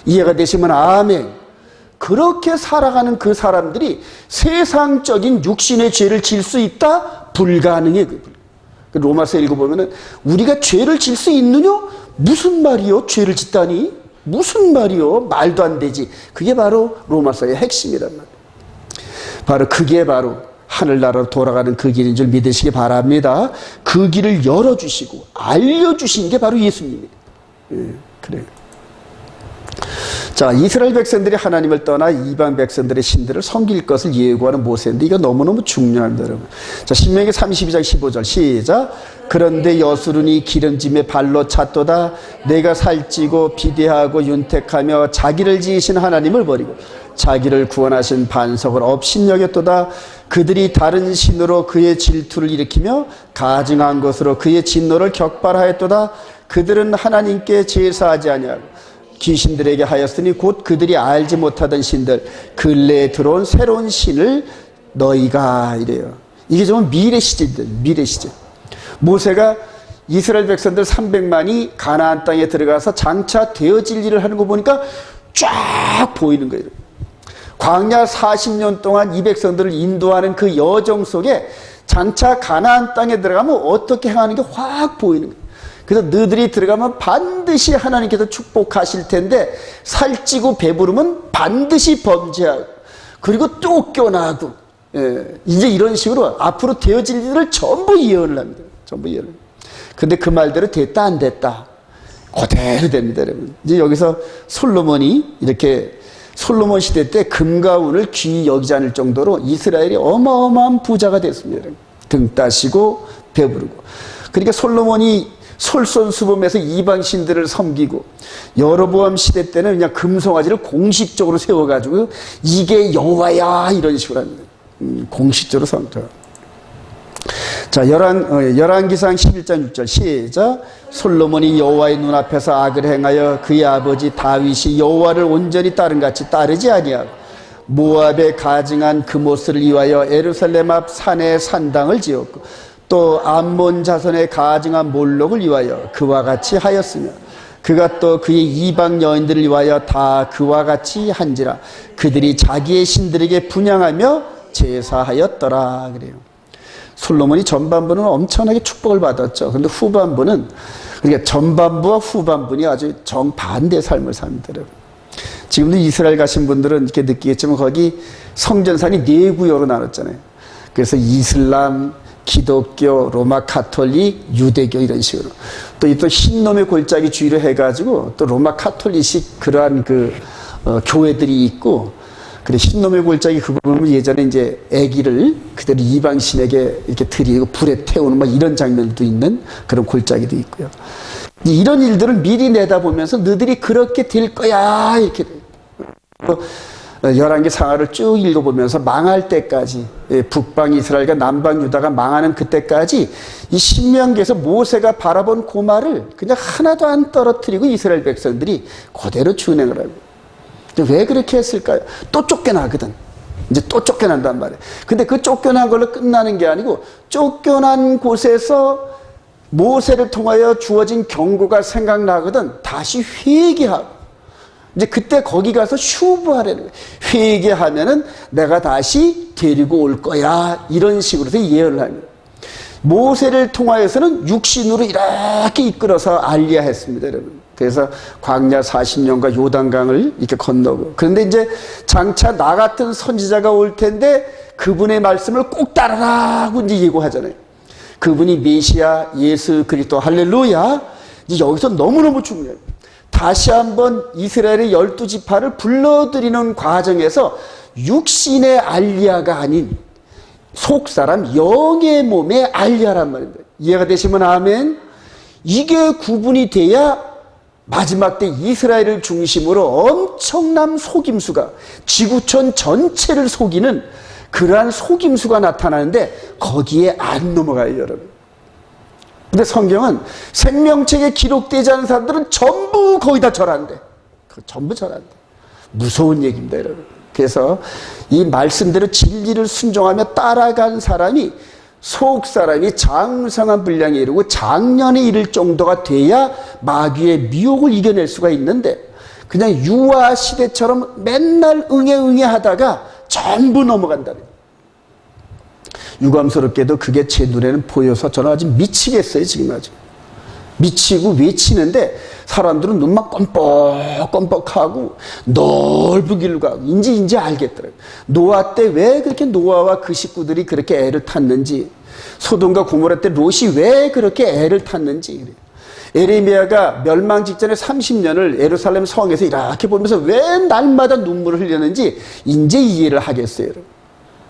이해가 되시면 아멘. 그렇게 살아가는 그 사람들이 세상적인 육신의 죄를 질 수 있다? 불가능해. 로마서 읽어보면은 우리가 죄를 질 수 있느냐? 무슨 말이요? 죄를 짓다니? 무슨 말이요? 말도 안 되지. 그게 바로 로마서의 핵심이란 말이에요. 바로 그게 바로 하늘나라로 돌아가는 그 길인 줄 믿으시기 바랍니다. 그 길을 열어주시고 알려주신 게 바로 예수님이에요. 그래요. 자, 이스라엘 백성들이 하나님을 떠나 이방 백성들의 신들을 섬길 것을 예고하는 모세인데 이거 너무너무 중요합니다, 여러분. 자, 신명기 32장 15절 시작. 그런데 여수run이 기름짐에 발로 찼도다. 내가 살찌고 비대하고 윤택하며 자기를 지으신 하나님을 버리고 자기를 구원하신 반석을 업신여겼도다. 그들이 다른 신으로 그의 질투를 일으키며 가증한 것으로 그의 진노를 격발하였도다. 그들은 하나님께 제사하지 아니하고 귀신들에게 하였으니 곧 그들이 알지 못하던 신들 근래에 들어온 새로운 신을 너희가 이래요. 이게 좀 미래 시제입니다. 미래 시제. 모세가 이스라엘 백성들 300만이 가나안 땅에 들어가서 장차 되어질 일을 하는 거 보니까 쫙 보이는 거예요. 광야 40년 동안 이 백성들을 인도하는 그 여정 속에 장차 가나안 땅에 들어가면 어떻게 행하는 게 확 보이는 거예요. 그래서 너희들이 들어가면 반드시 하나님께서 축복하실 텐데 살찌고 배부르면 반드시 범죄하고 그리고 쫓겨나고 이제 이런 식으로 앞으로 되어질 일을 전부 예언을 합니다. 전부 예언을. 근데 그 말대로 됐다 안 됐다 그대로 됩니다, 여러분. 이제 여기서 솔로몬이 이렇게 솔로몬 시대 때 금과 은을 귀히 여기지 않을 정도로 이스라엘이 어마어마한 부자가 됐습니다, 여러분. 등 따시고 배부르고. 그러니까 솔로몬이 솔선수범해서 이방 신들을 섬기고 여로보암 시대 때는 그냥 금송아지를 공식적으로 세워가지고 이게 여호와야 이런 식으로 합니다. 공식적으로 섬겨. 자, 열왕기상 11장 6절 시작. 솔로몬이 여호와의 눈앞에서 악을 행하여 그의 아버지 다윗이 여호와를 온전히 따른 같이 따르지 아니하고 모압에 가증한 그모스를 위하여 예루살렘 앞 산에 산당을 지었고 또 암몬 자손의 가증한 몰록을 위하여 그와 같이 하였으며 그가 또 그의 이방 여인들을 위하여 다 그와 같이 한지라 그들이 자기의 신들에게 분향하며 제사하였더라. 그래요. 솔로몬이 전반부는 엄청나게 축복을 받았죠. 그런데 후반부는, 그러니까 전반부와 후반부는 아주 정반대의 삶을 삽니다, 여러분. 지금도 이스라엘 가신 분들은 이렇게 느끼겠지만 거기 성전산이 네 구요로 나눴잖아요. 그래서 이슬람, 기독교, 로마 카톨릭, 유대교 이런 식으로. 또 흰놈의 골짜기 주의로 해가지고 또 로마 카톨릭식 그러한 교회들이 있고 그래 흰놈의 골짜기 그거 보면 예전에 이제 아기를 그대로 이방신에게 이렇게 드리고 불에 태우는 막 이런 장면도 있는 그런 골짜기도 있고요. 이런 일들을 미리 내다보면서 너희들이 그렇게 될 거야 이렇게 열왕기 상하를 쭉 읽어보면서 망할 때까지 북방 이스라엘과 남방 유다가 망하는 그때까지 이 신명기에서 모세가 바라본 고말을 그냥 하나도 안 떨어뜨리고 이스라엘 백성들이 그대로 준행을 하고 왜 그렇게 했을까요? 또 쫓겨나거든. 이제 또 쫓겨난단 말이에요. 근데 그 쫓겨난 걸로 끝나는 게 아니고 쫓겨난 곳에서 모세를 통하여 주어진 경고가 생각나거든. 다시 회개하고 이제 그때 거기 가서 슈브하라는 거예요. 회개하면은 내가 다시 데리고 올 거야. 이런 식으로 해서 예언을 합니다. 모세를 통하여서는 육신으로 이렇게 이끌어서 알리야 했습니다, 여러분. 그래서 광야 40년과 요단강을 이렇게 건너고. 그런데 이제 장차 나 같은 선지자가 올 텐데 그분의 말씀을 꼭 따르라고 이제 예고하잖아요. 그분이 메시아 예수 그리스도 할렐루야. 이제 여기서 너무너무 중요해요. 다시 한번 이스라엘의 12지파를 불러들이는 과정에서 육신의 알리야가 아닌 속사람 영의 몸의 알리야란 말입니다. 이해가 되시면 아멘. 이게 구분이 돼야 마지막 때 이스라엘을 중심으로 엄청난 속임수가 지구촌 전체를 속이는 그러한 속임수가 나타나는데 거기에 안 넘어가요, 여러분. 근데 성경은 생명책에 기록되지 않은 사람들은 전부 거의 다 절한대. 전부 절한대. 무서운 얘기입니다, 여러분. 그래서 이 말씀대로 진리를 순종하며 따라간 사람이 속 사람이 장성한 분량에 이르고 장년에 이를 정도가 돼야 마귀의 미혹을 이겨낼 수가 있는데 그냥 유아 시대처럼 맨날 응애 하다가 전부 넘어간다. 유감스럽게도 그게 제 눈에는 보여서 저는 아주 미치겠어요. 지금 아주 미치고 외치는데 사람들은 눈만 껌뻑껌뻑하고 넓은 길로 가고 인지 알겠더라고요. 노아 때 왜 그렇게 노아와 그 식구들이 그렇게 애를 탔는지, 소돔과 고모라 때 롯이 왜 그렇게 애를 탔는지. 에레미야가 멸망 직전에 30년을 예루살렘 성에서 이렇게 보면서 왜 날마다 눈물을 흘렸는지 이제 이해를 하겠어요, 여러분.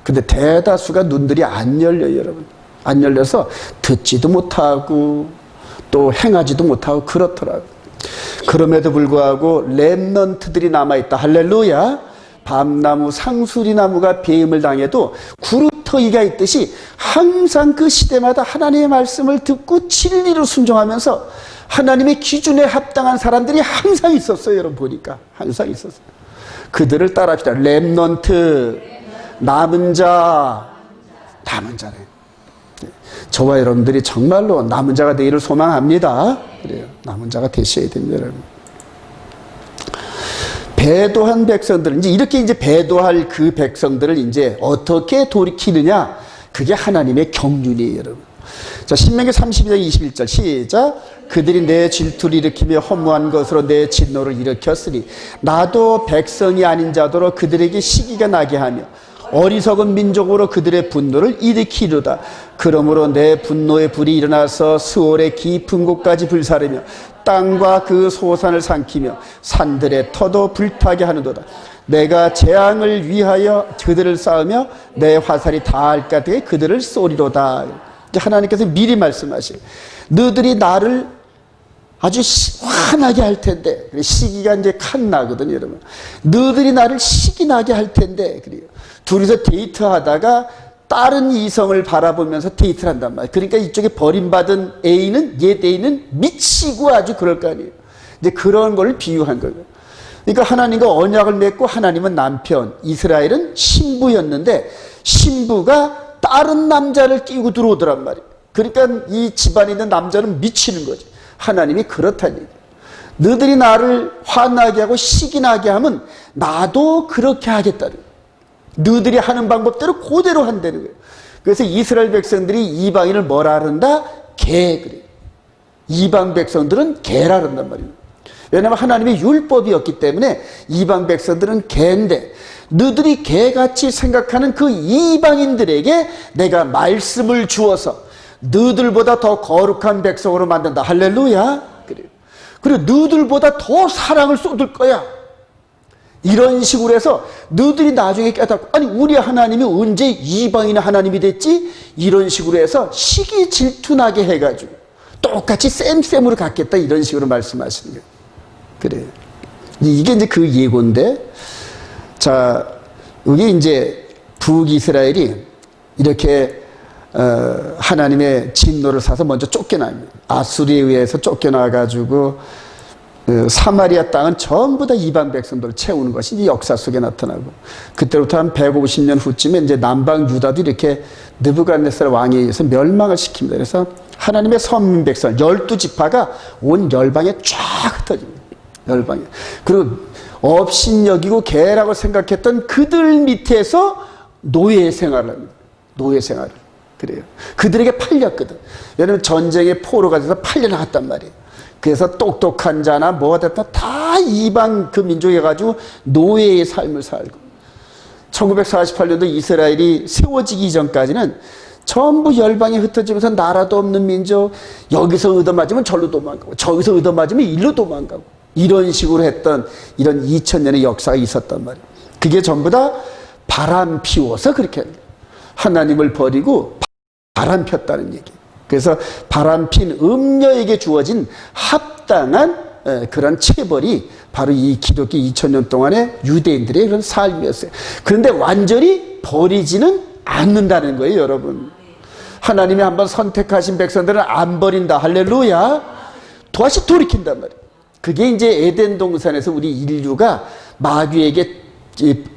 근데 대다수가 눈들이 안 열려요, 여러분. 안 열려서 듣지도 못하고 또 행하지도 못하고 그렇더라고요. 그럼에도 불구하고 렘넌트들이 남아있다. 할렐루야. 밤나무, 상수리나무가 배임을 당해도 깃털기가 있듯이 항상 그 시대마다 하나님의 말씀을 듣고 진리로 순종하면서 하나님의 기준에 합당한 사람들이 항상 있었어요. 여러분 보니까 항상 있었어요. 그들을 따라합시다. 렘넌트, 남은 자네. 저와 여러분들이 정말로 남은 자가 되기를 소망합니다. 그래요. 남은 자가 되셔야 됩니다, 여러분. 배도한 백성들은 이제 배도할 그 백성들을 이제 어떻게 돌이키느냐? 그게 하나님의 경륜이에요, 여러분. 자, 신명기 32장 21절 시작. 그들이 내 질투를 일으키며 허무한 것으로 내 진노를 일으켰으니 나도 백성이 아닌 자도로 그들에게 시기가 나게 하며 어리석은 민족으로 그들의 분노를 일으키려다. 그러므로 내 분노의 불이 일어나서 스올의 깊은 곳까지 불사르며 땅과 그 소산을 삼키며 산들의 터도 불타게 하는도다. 내가 재앙을 위하여 그들을 쌓으며 내 화살이 닿을 까닭에 그들을 쏘리로다. 하나님께서 미리 말씀하시고 너희들이 나를 아주 화나게 할 텐데, 시기가 이제 칸 나거든요, 여러분. 너희들이 나를 시기 나게 할 텐데, 그래요. 둘이서 데이트하다가 다른 이성을 바라보면서 데이트를 한단 말이에요. 그러니까 이쪽에 버림받은 A는, 옛 A는 미치고 아주 그럴 거 아니에요. 이제 그런 걸 비유한 거예요. 그러니까 하나님과 언약을 맺고 하나님은 남편, 이스라엘은 신부였는데 신부가 다른 남자를 끼고 들어오더란 말이에요. 그러니까 이 집안에 있는 남자는 미치는 거죠. 하나님이 그렇다는 얘기예요. 너희들이 나를 화나게 하고 시기 나게 하면 나도 그렇게 하겠다는 거예요. 너희들이 하는 방법대로 그대로 한다는 거예요. 그래서 이스라엘 백성들이 이방인을 뭐라 그런다? 개 그래요. 이방 백성들은 개라 그런단 말이에요. 왜냐하면 하나님의 율법이었기 때문에 이방 백성들은 개인데 너희들이 개같이 생각하는 그 이방인들에게 내가 말씀을 주어서 너희들보다 더 거룩한 백성으로 만든다. 할렐루야. 그래요. 그리고 너희들보다 더 사랑을 쏟을 거야. 이런 식으로 해서 너희들이 나중에 깨닫고 아니 우리 하나님이 언제 이방인의 하나님이 됐지? 이런 식으로 해서 시기 질투나게 해가지고 똑같이 쌤쌤으로 갖겠다 이런 식으로 말씀하시는 거예요. 그래요. 이게 이제 그 예고인데 자 여기 이제 북이스라엘이 이렇게 하나님의 진노를 사서 먼저 쫓겨납니다. 아수리에 의해서 쫓겨나가지고 사마리아 땅은 전부 다 이방 백성들을 채우는 것이 이 역사 속에 나타나고 그때부터 한 150년 후쯤에 이제 남방 유다도 이렇게 느부갓네살 왕에 의해서 멸망을 시킵니다. 그래서 하나님의 선민 백성 12지파가 온 열방에 쫙 흩어집니다. 열방에. 그리고 업신여기고 개라고 생각했던 그들 밑에서 노예 생활을 합니다. 노예 생활을. 그래요. 그들에게 팔렸거든. 왜냐하면 전쟁에 포로가 돼서 팔려나갔단 말이에요. 그래서 똑똑한 자나 뭐가 됐다 다 이방 그 민족에 가지고 노예의 삶을 살고 1948년도 이스라엘이 세워지기 이전까지는 전부 열방에 흩어지면서 나라도 없는 민족 여기서 얻어맞으면 절로 도망가고 저기서 얻어맞으면 일로 도망가고 이런 식으로 했던 이런 2000년의 역사가 있었단 말이에요. 그게 전부 다 바람 피워서 그렇게 하나님을 버리고 바람 폈다는 얘기. 그래서 바람핀 음녀에게 주어진 합당한 그런 체벌이 바로 이 기독교 2000년 동안의 유대인들의 그런 삶이었어요. 그런데 완전히 버리지는 않는다는 거예요, 여러분. 하나님이 한번 선택하신 백성들은 안 버린다. 할렐루야. 다시 돌이킨단 말이에요. 그게 이제 에덴 동산에서 우리 인류가 마귀에게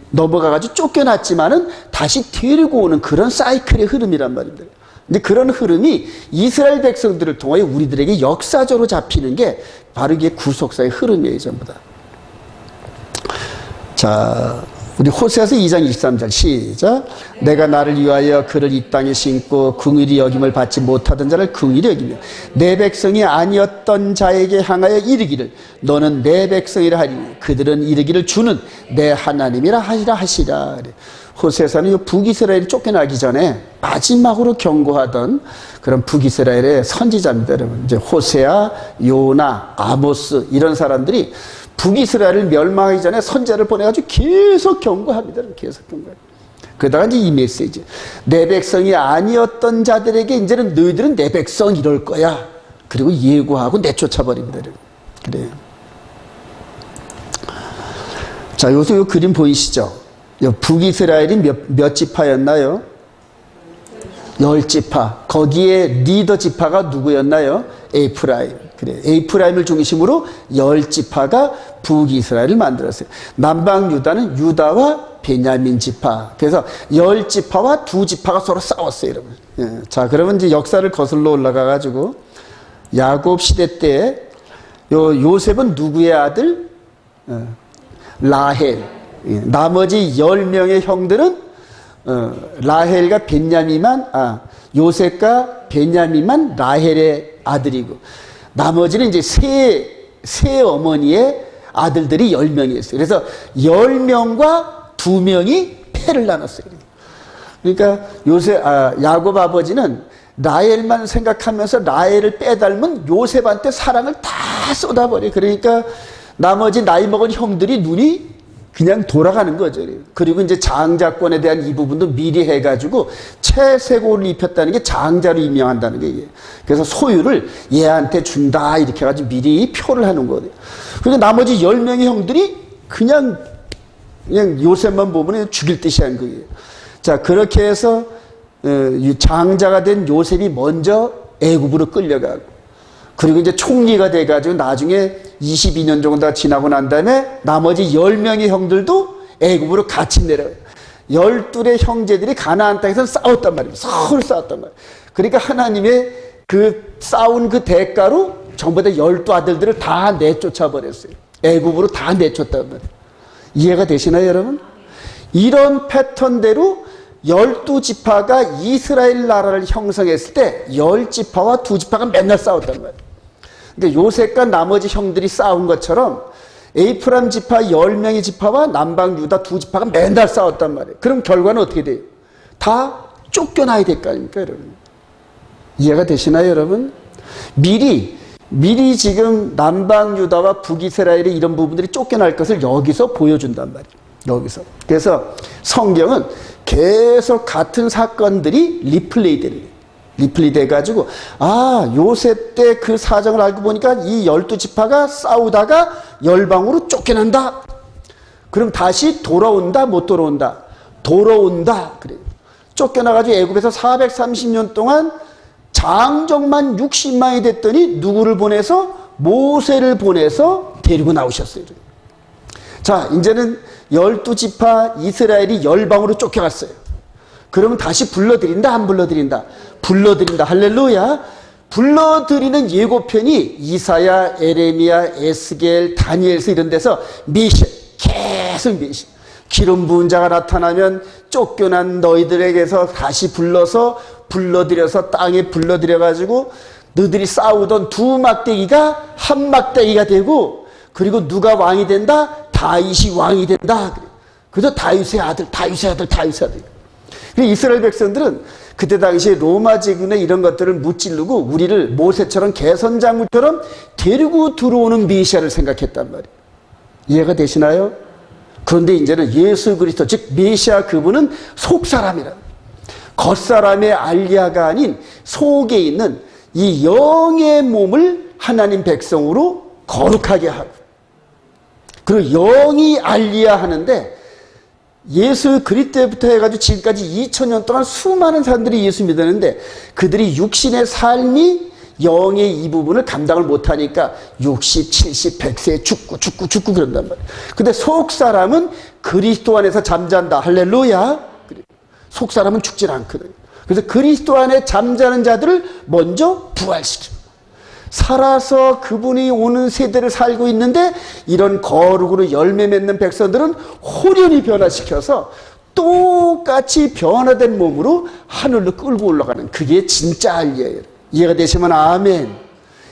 넘어가가지고 쫓겨났지만은 다시 데리고 오는 그런 사이클의 흐름이란 말입니다. 근데 그런 흐름이 이스라엘 백성들을 통해 우리들에게 역사적으로 잡히는 게 바로 이게 구속사의 흐름이에요, 전부 다. 자, 우리 호세아서 2장 23절 시작. 내가 나를 위하여 그를 이 땅에 심고 긍휼히 여김을 받지 못하던 자를 긍휼히 여기며 내 백성이 아니었던 자에게 향하여 이르기를 너는 내 백성이라 하리니 그들은 이르기를 주는 내 하나님이라 하시라. 호세아서는 북이스라엘이 쫓겨나기 전에 마지막으로 경고하던 그런 북이스라엘의 선지자입니다, 여러분. 이제 호세아, 요나, 아모스 이런 사람들이 북이스라엘을 멸망하기 전에 선지자를 보내가지고 계속 경고합니다. 계속 경고해요. 그러다가 이제 이 메시지. 내 백성이 아니었던 자들에게 이제는 너희들은 내 백성 이럴 거야. 그리고 예고하고 내쫓아버립니다. 그래요. 자, 여기서 이 그림 보이시죠? 북이스라엘이 몇 지파였나요? 10지파. 거기에 리더 지파가 누구였나요? 에프라임. 그래. 에프라임을 중심으로 10지파가 북이스라엘을 만들었어요. 남방 유다는 유다와 베냐민 지파. 그래서 10지파와 2지파가 서로 싸웠어요, 여러분. 예. 자, 그러면 이제 역사를 거슬러 올라가 가지고 야곱 시대 때 요셉은 누구의 아들? 라헬. 예. 나머지 10명의 형들은 라헬과 베냐민만, 요셉과 베냐민만 라헬의 아들이고, 나머지는 이제 세 어머니의 아들들이 10명이었어요. 그래서 10명과 2명이 패를 나눴어요. 그러니까 야곱 아버지는 라헬만 생각하면서 라헬을 빼닮은 요셉한테 사랑을 다 쏟아버려요. 그러니까 나머지 나이 먹은 형들이 눈이 그냥 돌아가는 거죠. 그리고 이제 장자권에 대한 이 부분도 미리 해가지고 채색옷을 입혔다는 게 장자로 임명한다는 게. 그래서 소유를 얘한테 준다 이렇게 해가지고 미리 표를 하는 거예요. 그리고 나머지 10명의 형들이 그냥 요셉만 보면 죽일 듯이 한 거예요. 자, 그렇게 해서 장자가 된 요셉이 먼저 애굽으로 끌려가고, 그리고 이제 총리가 돼가지고 나중에 22년 정도 지나고 난 다음에 나머지 10명의 형들도 애굽으로 같이 내려가요. 12의 형제들이 가나안 땅에서 싸웠단 말이에요. 서로 싸웠단 말이에요. 그러니까 하나님의 그 싸운 그 대가로 전부 다 12아들들을 다 내쫓아 버렸어요. 애굽으로 다 내쫓단 말이에요. 이해가 되시나요, 여러분? 이런 패턴대로 12지파가 이스라엘 나라를 형성했을 때 10지파와 2지파가 맨날 싸웠단 말이에요. 그러니까 요셉과 나머지 형들이 싸운 것처럼 에이프람 지파 10명의 지파와 남방 유다 2지파가 맨날 싸웠단 말이에요. 그럼 결과는 어떻게 돼요? 다 쫓겨나야 될 거 아닙니까, 여러분? 이해가 되시나요, 여러분? 미리 지금 남방 유다와 북이스라엘의 이런 부분들이 쫓겨날 것을 여기서 보여준단 말이에요. 여기서. 그래서 성경은 계속 같은 사건들이 리플레이 돼가지고, 요셉 때 그 사정을 알고 보니까 이 12지파가 싸우다가 열방으로 쫓겨난다. 그럼 다시 돌아온다, 못 돌아온다? 돌아온다. 그래요. 쫓겨나가지고 애굽에서 430년 동안 장정만 60만이 됐더니 누구를 보내서? 모세를 보내서 데리고 나오셨어요. 자, 이제는 12지파 이스라엘이 열방으로 쫓겨갔어요. 그러면 다시 불러들인다, 안 불러들인다? 불러들인다. 할렐루야. 불러들이는 예고편이 이사야, 에레미야, 에스겔, 다니엘서 이런 데서 계속 메시. 기름 부은 자가 나타나면 쫓겨난 너희들에게서 다시 불러들여서 땅에 불러들여가지고 너희들이 싸우던 2막대기가 한 막대기가 되고, 그리고 누가 왕이 된다? 다윗이 왕이 된다. 그래서 다윗의 아들. 이스라엘 백성들은 그때 당시에 로마 제국의 이런 것들을 무찌르고 우리를 모세처럼 개선작물처럼 데리고 들어오는 메시아를 생각했단 말이에요. 이해가 되시나요? 그런데 이제는 예수 그리스도, 즉 메시아, 그분은 속사람이라, 겉사람의 알리아가 아닌 속에 있는 이 영의 몸을 하나님 백성으로 거룩하게 하고, 그리고 영이 알리아 하는데, 예수 그리스도부터 해가지고 지금까지 2000년 동안 수많은 사람들이 예수 믿었는데 그들이 육신의 삶이 영의 이 부분을 감당을 못하니까 60, 70, 100세에 죽고 그런단 말이에요. 근데 속 사람은 그리스도 안에서 잠잔다. 할렐루야. 속 사람은 죽질 않거든요. 그래서 그리스도 안에 잠자는 자들을 먼저 부활시킵니다. 살아서 그분이 오는 세대를 살고 있는데 이런 거룩으로 열매 맺는 백성들은 호련히 변화시켜서 똑같이 변화된 몸으로 하늘로 끌고 올라가는, 그게 진짜 알리아예요. 이해가 되시면 아멘.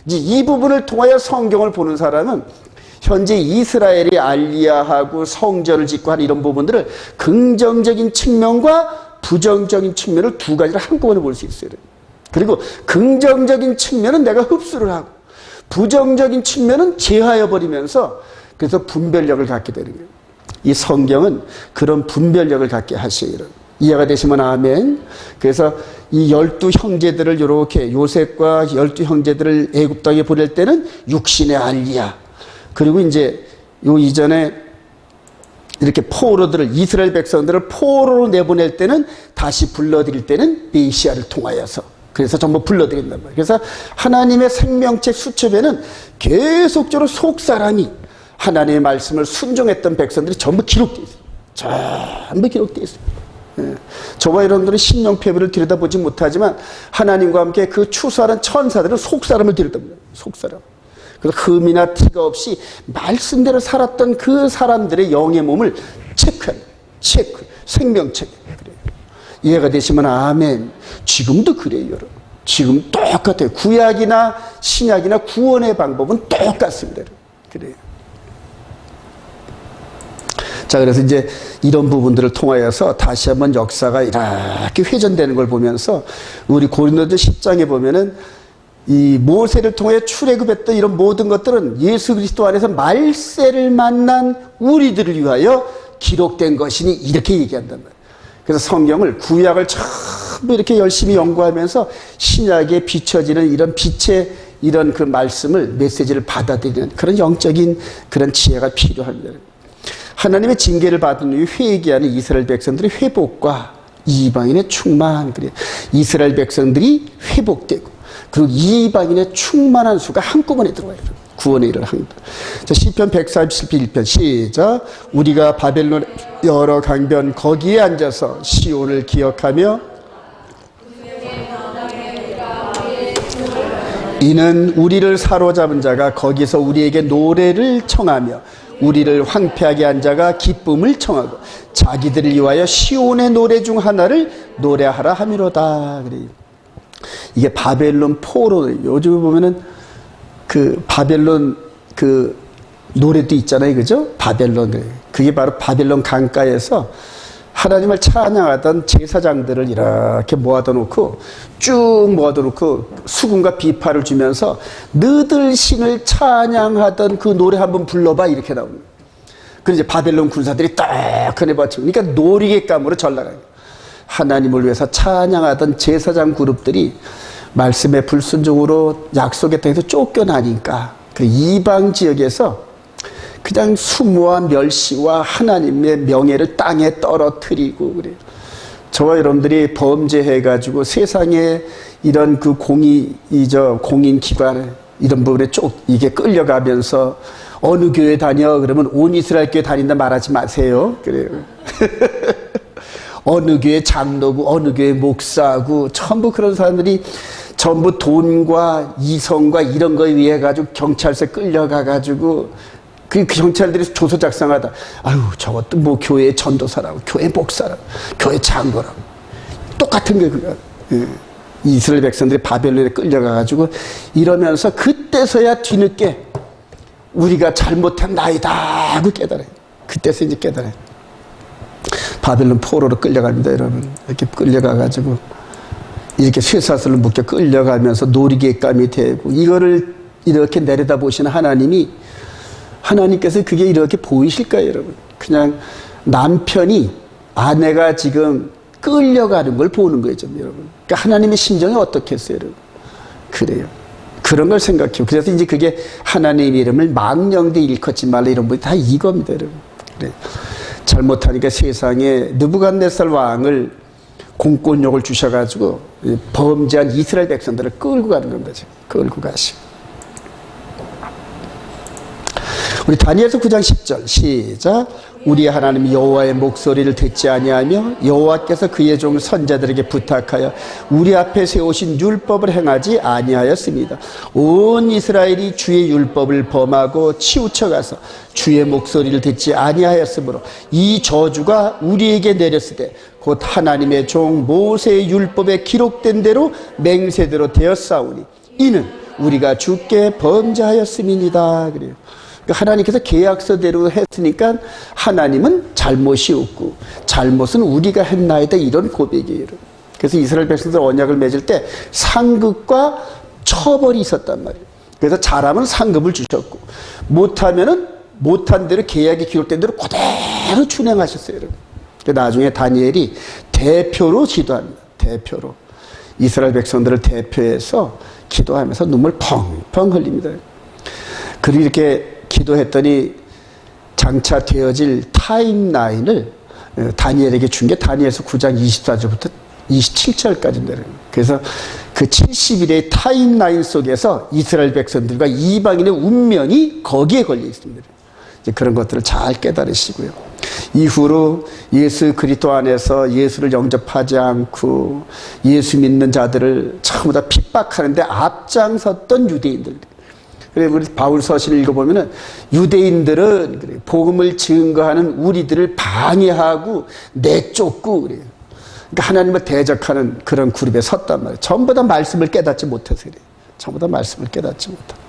이제 이 부분을 통하여 성경을 보는 사람은 현재 이스라엘이 알리아하고 성전을 짓고 하는 이런 부분들을 긍정적인 측면과 부정적인 측면을 두 가지를 한꺼번에 볼 수 있어요. 그리고 긍정적인 측면은 내가 흡수를 하고 부정적인 측면은 제하여 버리면서 그래서 분별력을 갖게 되는 거예요. 이 성경은 그런 분별력을 갖게 하셔요. 이해가 되시면 아멘. 그래서 이 12 형제들을 이렇게 요셉과 12 형제들을 애굽 땅에 보낼 때는 육신의 알리야. 그리고 이제 요 이전에 이렇게 포로들을, 이스라엘 백성들을 포로로 내보낼 때는, 다시 불러들일 때는 메시아를 통하여서, 그래서 전부 불러들인단 말이에요. 그래서 하나님의 생명책 수첩에는 계속적으로 속사람이 하나님의 말씀을 순종했던 백성들이 전부 기록되어 있어요. 전부 기록되어 있어요. 예. 저와 여러분들은 신령패배를 들여다보지 못하지만 하나님과 함께 그 추수하는 천사들은 속사람을 들여다봅니다. 속사람. 그래서 흠이나 티가 없이 말씀대로 살았던 그 사람들의 영의 몸을 체크합니다. 생명체계. 그래요. 이해가 되시면 아멘. 지금도 그래요, 여러분. 지금 똑같아요. 구약이나 신약이나 구원의 방법은 똑같습니다. 그래요. 자, 그래서 이제 이런 부분들을 통하여서 다시 한번 역사가 이렇게 회전되는 걸 보면서 우리 고린도전 10장에 보면은 이 모세를 통해 출애굽했던 이런 모든 것들은 예수 그리스도 안에서 말세를 만난 우리들을 위하여 기록된 것이니 이렇게 얘기한단 말이에요. 그래서 성경을, 구약을 전부 이렇게 열심히 연구하면서 신약에 비춰지는 이런 빛의 이런 그 말씀을, 메시지를 받아들이는 그런 영적인 그런 지혜가 필요합니다. 하나님의 징계를 받은 후에 회개하는 이스라엘 백성들의 회복과 이방인의 충만, 그래요. 이스라엘 백성들이 회복되고 그리고 이방인의 충만한 수가 한꺼번에 들어와요. 구원의 일을 합니다. 자, 시편 147편 시작. 우리가 바벨론 여러 강변 거기에 앉아서 시온을 기억하며 이는 우리를 사로잡은 자가 거기서 우리에게 노래를 청하며 우리를 황폐하게 한 자가 기쁨을 청하고 자기들을 위하여 시온의 노래 중 하나를 노래하라 하미로다. 그래요. 이게 바벨론 포로, 요즘 보면은 그 바벨론 그 노래도 있잖아요. 그죠? 바벨론. 그게 바로 바벨론 강가에서 하나님을 찬양하던 제사장들을 이렇게 모아다 놓고 쭉 모아다 놓고 수금과 비파를 주면서 너들 신을 찬양하던 그 노래 한번 불러봐 이렇게 나옵니다. 그래서 이제 바벨론 군사들이 딱 꺼내받치고 그러니까 놀이객감으로 전락하게 하나님을 위해서 찬양하던 제사장 그룹들이 말씀의 불순종으로 약속의 땅에서 쫓겨나니까 그 이방 지역에서 그냥 수모와 멸시와 하나님의 명예를 땅에 떨어뜨리고 그래요. 저와 여러분들이 범죄해가지고 세상에 이런 그 공인기관 이런 부분에 이게 끌려가면서 어느 교회 다녀 그러면 온 이스라엘 교회 다닌다 말하지 마세요. 그래요. 어느 교회 장로고 어느 교회 목사고 전부 그런 사람들이 전부 돈과 이성과 이런 거에 의해 가지고 경찰서에 끌려가가지고 그 경찰들이 조서 작성하다. 아유, 저것도 뭐 교회 전도사라고, 교회 목사라고, 교회 장로라고. 똑같은 게 그거야. 예. 이스라엘 백성들이 바벨론에 끌려가가지고 이러면서 그때서야 뒤늦게 우리가 잘못한 나이다 하고 깨달아요. 그때서 이제 깨달아요. 바벨론 포로로 끌려갑니다, 여러분. 이렇게 끌려가가지고 이렇게 쇠사슬로 묶여 끌려가면서 놀이객감이 되고 이거를 이렇게 내려다 보시는 하나님께서 그게 이렇게 보이실까요, 여러분? 그냥 남편이 아내가 지금 끌려가는 걸 보는 거예요, 여러분. 그러니까 하나님의 심정이 어떻겠어요, 여러분? 그래요. 그런 걸 생각해요. 그래서 이제 그게 하나님의 이름을 망령되 일컫지 말라 이런 분이 다 이겁니다, 여러분. 그래. 잘못하니까 세상에 느부갓네살 왕을 공권력을 주셔가지고 범죄한 이스라엘 백성들을 끌고 가는 겁니다. 끌고 가시고. 우리 다니엘서 9장 10절 시작. 우리 하나님 여호와의 목소리를 듣지 아니하며 여호와께서 그의 종 선자들에게 부탁하여 우리 앞에 세우신 율법을 행하지 아니하였습니다. 온 이스라엘이 주의 율법을 범하고 치우쳐가서 주의 목소리를 듣지 아니하였으므로 이 저주가 우리에게 내렸으되 곧 하나님의 종 모세의 율법에 기록된 대로 맹세대로 되었사오니 이는 우리가 주께 범죄하였음이니이다. 그래요. 하나님께서 계약서대로 했으니까 하나님은 잘못이 없고 잘못은 우리가 했나이다 이런 고백이에요. 그래서 이스라엘 백성들 언약을 맺을 때 상급과 처벌이 있었단 말이에요. 그래서 잘하면 상급을 주셨고 못하면은 못한 대로 계약이 기록된 대로 그대로 준행하셨어요. 나중에 다니엘이 대표로 기도합니다. 대표로 이스라엘 백성들을 대표해서 기도하면서 눈물 펑펑 흘립니다. 그리고 이렇게 기도했더니 장차 되어질 타임라인을 다니엘에게 준 게 다니엘서 9장 24절부터 27절까지인데, 그래서 그 70일의 타임라인 속에서 이스라엘 백성들과 이방인의 운명이 거기에 걸려 있습니다. 이제 그런 것들을 잘 깨달으시고요. 이후로 예수 그리스도 안에서 예수를 영접하지 않고 예수 믿는 자들을 전부 다 핍박하는데 앞장섰던 유대인들. 그래서 우리 바울 서신을 읽어보면은 유대인들은 복음을 증거하는 우리들을 방해하고 내쫓고 그래요. 그러니까 하나님을 대적하는 그런 그룹에 섰단 말이에요. 전부 다 말씀을 깨닫지 못해서 그래요. 전부 다 말씀을 깨닫지 못하고.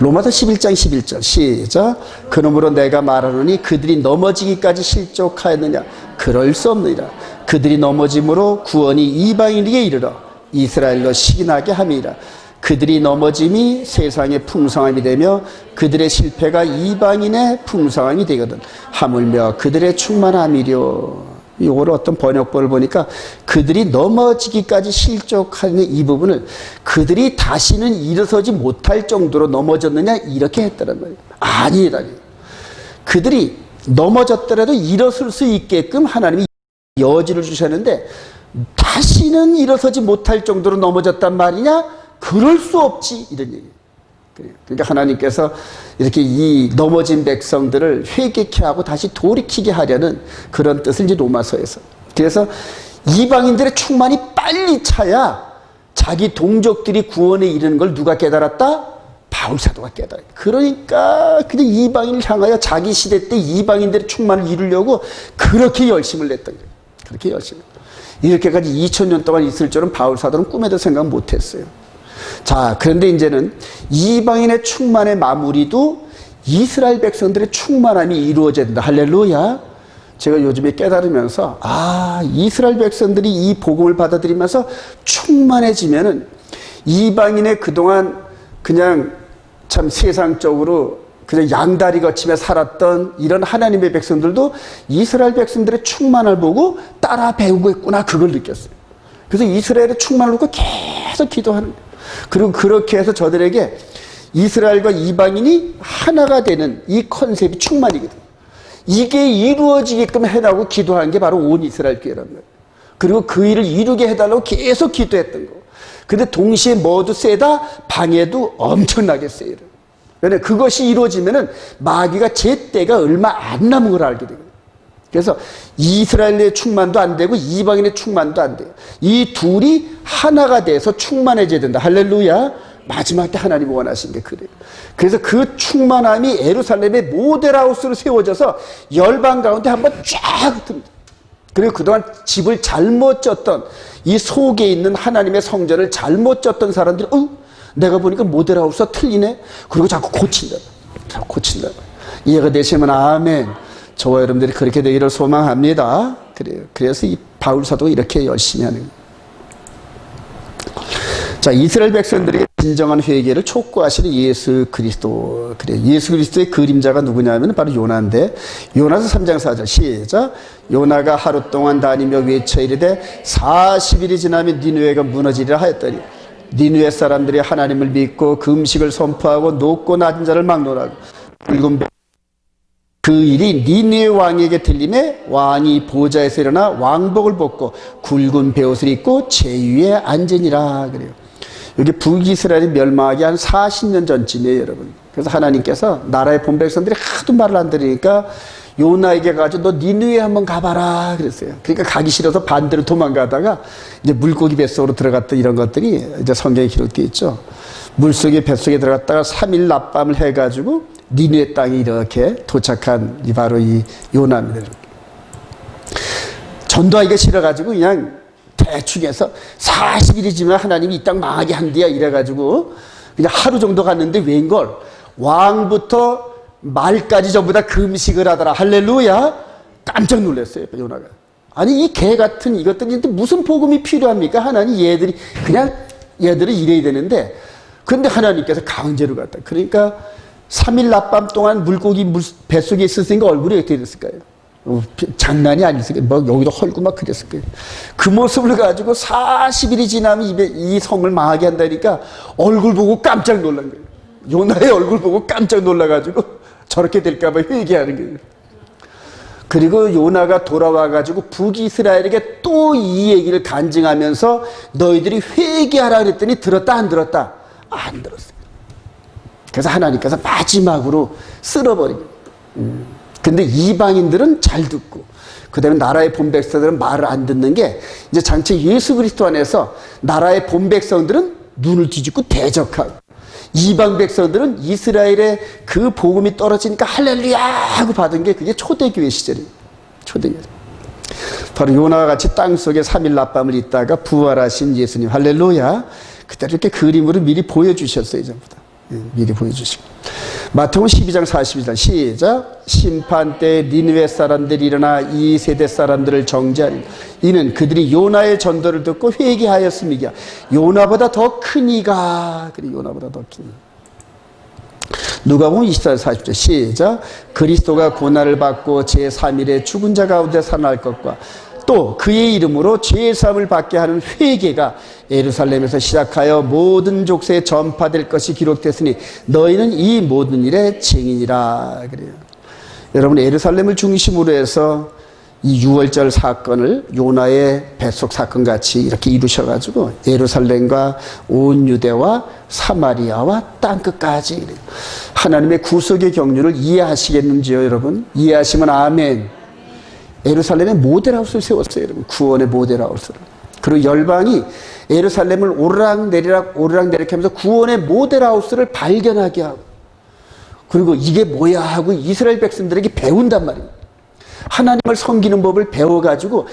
로마서 11장 11절 시작. 그러므로 내가 말하노니 그들이 넘어지기까지 실족하였느냐? 그럴 수 없느니라. 그들이 넘어짐으로 구원이 이방인에게 이르러 이스라엘로 시기나게 함이라. 그들이 넘어짐이 세상의 풍성함이 되며 그들의 실패가 이방인의 풍성함이 되거든. 하물며 그들의 충만함이려. 이걸 어떤 번역본을 보니까 그들이 넘어지기까지 실족하는 이 부분을 그들이 다시는 일어서지 못할 정도로 넘어졌느냐 이렇게 했다는 말이에요. 아니라니. 그들이 넘어졌더라도 일어설 수 있게끔 하나님이 여지를 주셨는데 다시는 일어서지 못할 정도로 넘어졌단 말이냐? 그럴 수 없지 이런 얘기예요. 그러니까 하나님께서 이렇게 이 넘어진 백성들을 회개케 하고 다시 돌이키게 하려는 그런 뜻을 이제 로마서에서. 그래서 이방인들의 충만이 빨리 차야 자기 동족들이 구원에 이르는 걸 누가 깨달았다? 바울 사도가 깨달아요. 그러니까 그냥 이방인을 향하여 자기 시대 때 이방인들의 충만을 이루려고 그렇게 열심을 냈던 거예요. 그렇게 열심히. 이렇게까지 2000년 동안 있을 줄은 바울 사도는 꿈에도 생각 못했어요. 자, 그런데 이제는 이방인의 충만의 마무리도 이스라엘 백성들의 충만함이 이루어져야 된다. 할렐루야. 제가 요즘에 깨달으면서 이스라엘 백성들이 이 복음을 받아들이면서 충만해지면은 이방인의 그동안 그냥 참 세상적으로 그냥 양다리 거치며 살았던 이런 하나님의 백성들도 이스라엘 백성들의 충만을 보고 따라 배우고 있구나, 그걸 느꼈어요. 그래서 이스라엘의 충만을 보고 계속 기도하는 거예요. 그리고 그렇게 해서 저들에게 이스라엘과 이방인이 하나가 되는 이 컨셉이 충만이거든요. 이게 이루어지게끔 해달라고 기도한 게 바로 온 이스라엘 교회란 말이에요. 그리고 그 일을 이루게 해달라고 계속 기도했던 거. 근데 동시에 뭐도 세다? 방해도 엄청나게 세요. 왜냐하면 그것이 이루어지면은 마귀가 제때가 얼마 안 남은 걸 알게 되거든요. 그래서 이스라엘의 충만도 안 되고 이방인의 충만도 안 돼요. 이 둘이 하나가 돼서 충만해져야 된다. 할렐루야. 마지막 때 하나님이 원하신 게 그래요. 그래서 그 충만함이 예루살렘의 모델하우스로 세워져서 열방 가운데 한번 쫙 듭니다. 그리고 그동안 집을 잘못 졌던 이 속에 있는 하나님의 성전을 잘못 졌던 사람들이 내가 보니까 모델하우스가 틀리네. 그리고 자꾸 고친다. 자꾸 고친다. 이해가 되시면 아멘. 저와 여러분들이 그렇게 되기를 소망합니다. 그래요. 그래서 이 바울 사도가 이렇게 열심히 하는 거예요. 자, 이스라엘 백성들에게 진정한 회개를 촉구하시는 예수 그리스도. 그래요. 예수 그리스도의 그림자가 누구냐면 바로 요나인데, 요나서 3장 4절 시작. 요나가 하루 동안 다니며 외쳐 이르되 40일이 지나면 니느웨가 무너지리라 하였더니 니느웨 사람들이 하나님을 믿고 그 음식을 선포하고 높고 낮은 자를 막론하고 붉은 그 일이 니느웨 왕에게 들림에 왕이 보좌에서 일어나 왕복을 벗고 굵은 베옷을 입고 제위에 앉으니라. 그래요. 여기 북이스라엘이 멸망하기 한 40년 전쯤이에요, 여러분. 그래서 하나님께서 나라의 본백성들이 하도 말을 안 들으니까 요나에게 가지고 너 니느웨 한번 가봐라 그랬어요. 그러니까 가기 싫어서 반대로 도망가다가 이제 물고기 뱃속으로 들어갔던 이런 것들이 이제 성경에 기록되어 있죠. 물속에 뱃속에 들어갔다가 3일 낮밤을 해가지고 니느웨 땅에 이렇게 도착한 이 바로 이 요나입니다. 전도하기가 싫어가지고 그냥 대충 해서 40일이 지면 하나님이 이 땅 망하게 한대야 이래가지고 그냥 하루 정도 갔는데 웬걸 왕부터 말까지 전부 다 금식을 하더라. 할렐루야. 깜짝 놀랐어요, 요나가. 아니 이 개 같은 이것들이 무슨 복음이 필요합니까? 하나님 얘들이 그냥 얘들은 이래야 되는데, 그런데 하나님께서 강제로 갔다. 그러니까 3일 낮밤 동안 물고기 뱃속에 있었으니까 얼굴이 어떻게 됐을까요? 장난이 아니었을까요? 뭐 여기도 헐고 막 그랬을 거예요. 그 모습을 가지고 40일이 지나면 이 성을 망하게 한다니까 얼굴 보고 깜짝 놀란 거예요. 요나의 얼굴 보고 깜짝 놀라가지고 저렇게 될까봐 회개하는 거예요. 그리고 요나가 돌아와가지고 북이스라엘에게 또 이 얘기를 간증하면서 너희들이 회개하라 그랬더니 들었다 안 들었다? 안 들었어요. 그래서 하나님께서 마지막으로 쓸어버립니다. 근데 이방인들은 잘 듣고, 그 다음에 나라의 본백성들은 말을 안 듣는 게, 이제 장차 예수 그리스도 안에서 나라의 본백성들은 눈을 뒤집고 대적하고, 이방 백성들은 이스라엘의 그 복음이 떨어지니까 할렐루야 하고 받은 게 그게 초대교회 시절이에요. 초대교회. 바로 요나와 같이 땅속에 3일 낮밤을 있다가 부활하신 예수님, 할렐루야. 그때 이렇게 그림으로 미리 보여주셨어요. 전부 다. 미리 보여주시고. 마태복음 12장 42절 시작. 심판 때 니느웨 사람들이 일어나 이 세대 사람들을 정죄하리라. 이는 그들이 요나의 전도를 듣고 회개하였음이기야. 요나보다 더 큰 이가. 그래, 요나보다 더 큰 이가. 누가복음 24장 40절 시작. 그리스도가 고난을 받고 제3일에 죽은 자 가운데 살아날 것과 또 그의 이름으로 죄의 사함을 받게 하는 회개가 예루살렘에서 시작하여 모든 족쇄에 전파될 것이 기록됐으니 너희는 이 모든 일의 증인이라. 그래요. 여러분, 예루살렘을 중심으로 해서 이 6월절 사건을 요나의 뱃속 사건 같이 이렇게 이루셔가지고 예루살렘과 온 유대와 사마리아와 땅끝까지 하나님의 구속의 경륜을 이해하시겠는지요, 여러분? 이해하시면 아멘. 예루살렘에 모델하우스를 세웠어요, 여러분. 구원의 모델하우스를. 그리고 열방이 예루살렘을 오르락내리락 하면서 구원의 모델하우스를 발견하게 하고, 그리고 이게 뭐야 하고 이스라엘 백성들에게 배운단 말입니다. 하나님을 섬기는 법을 배워가지고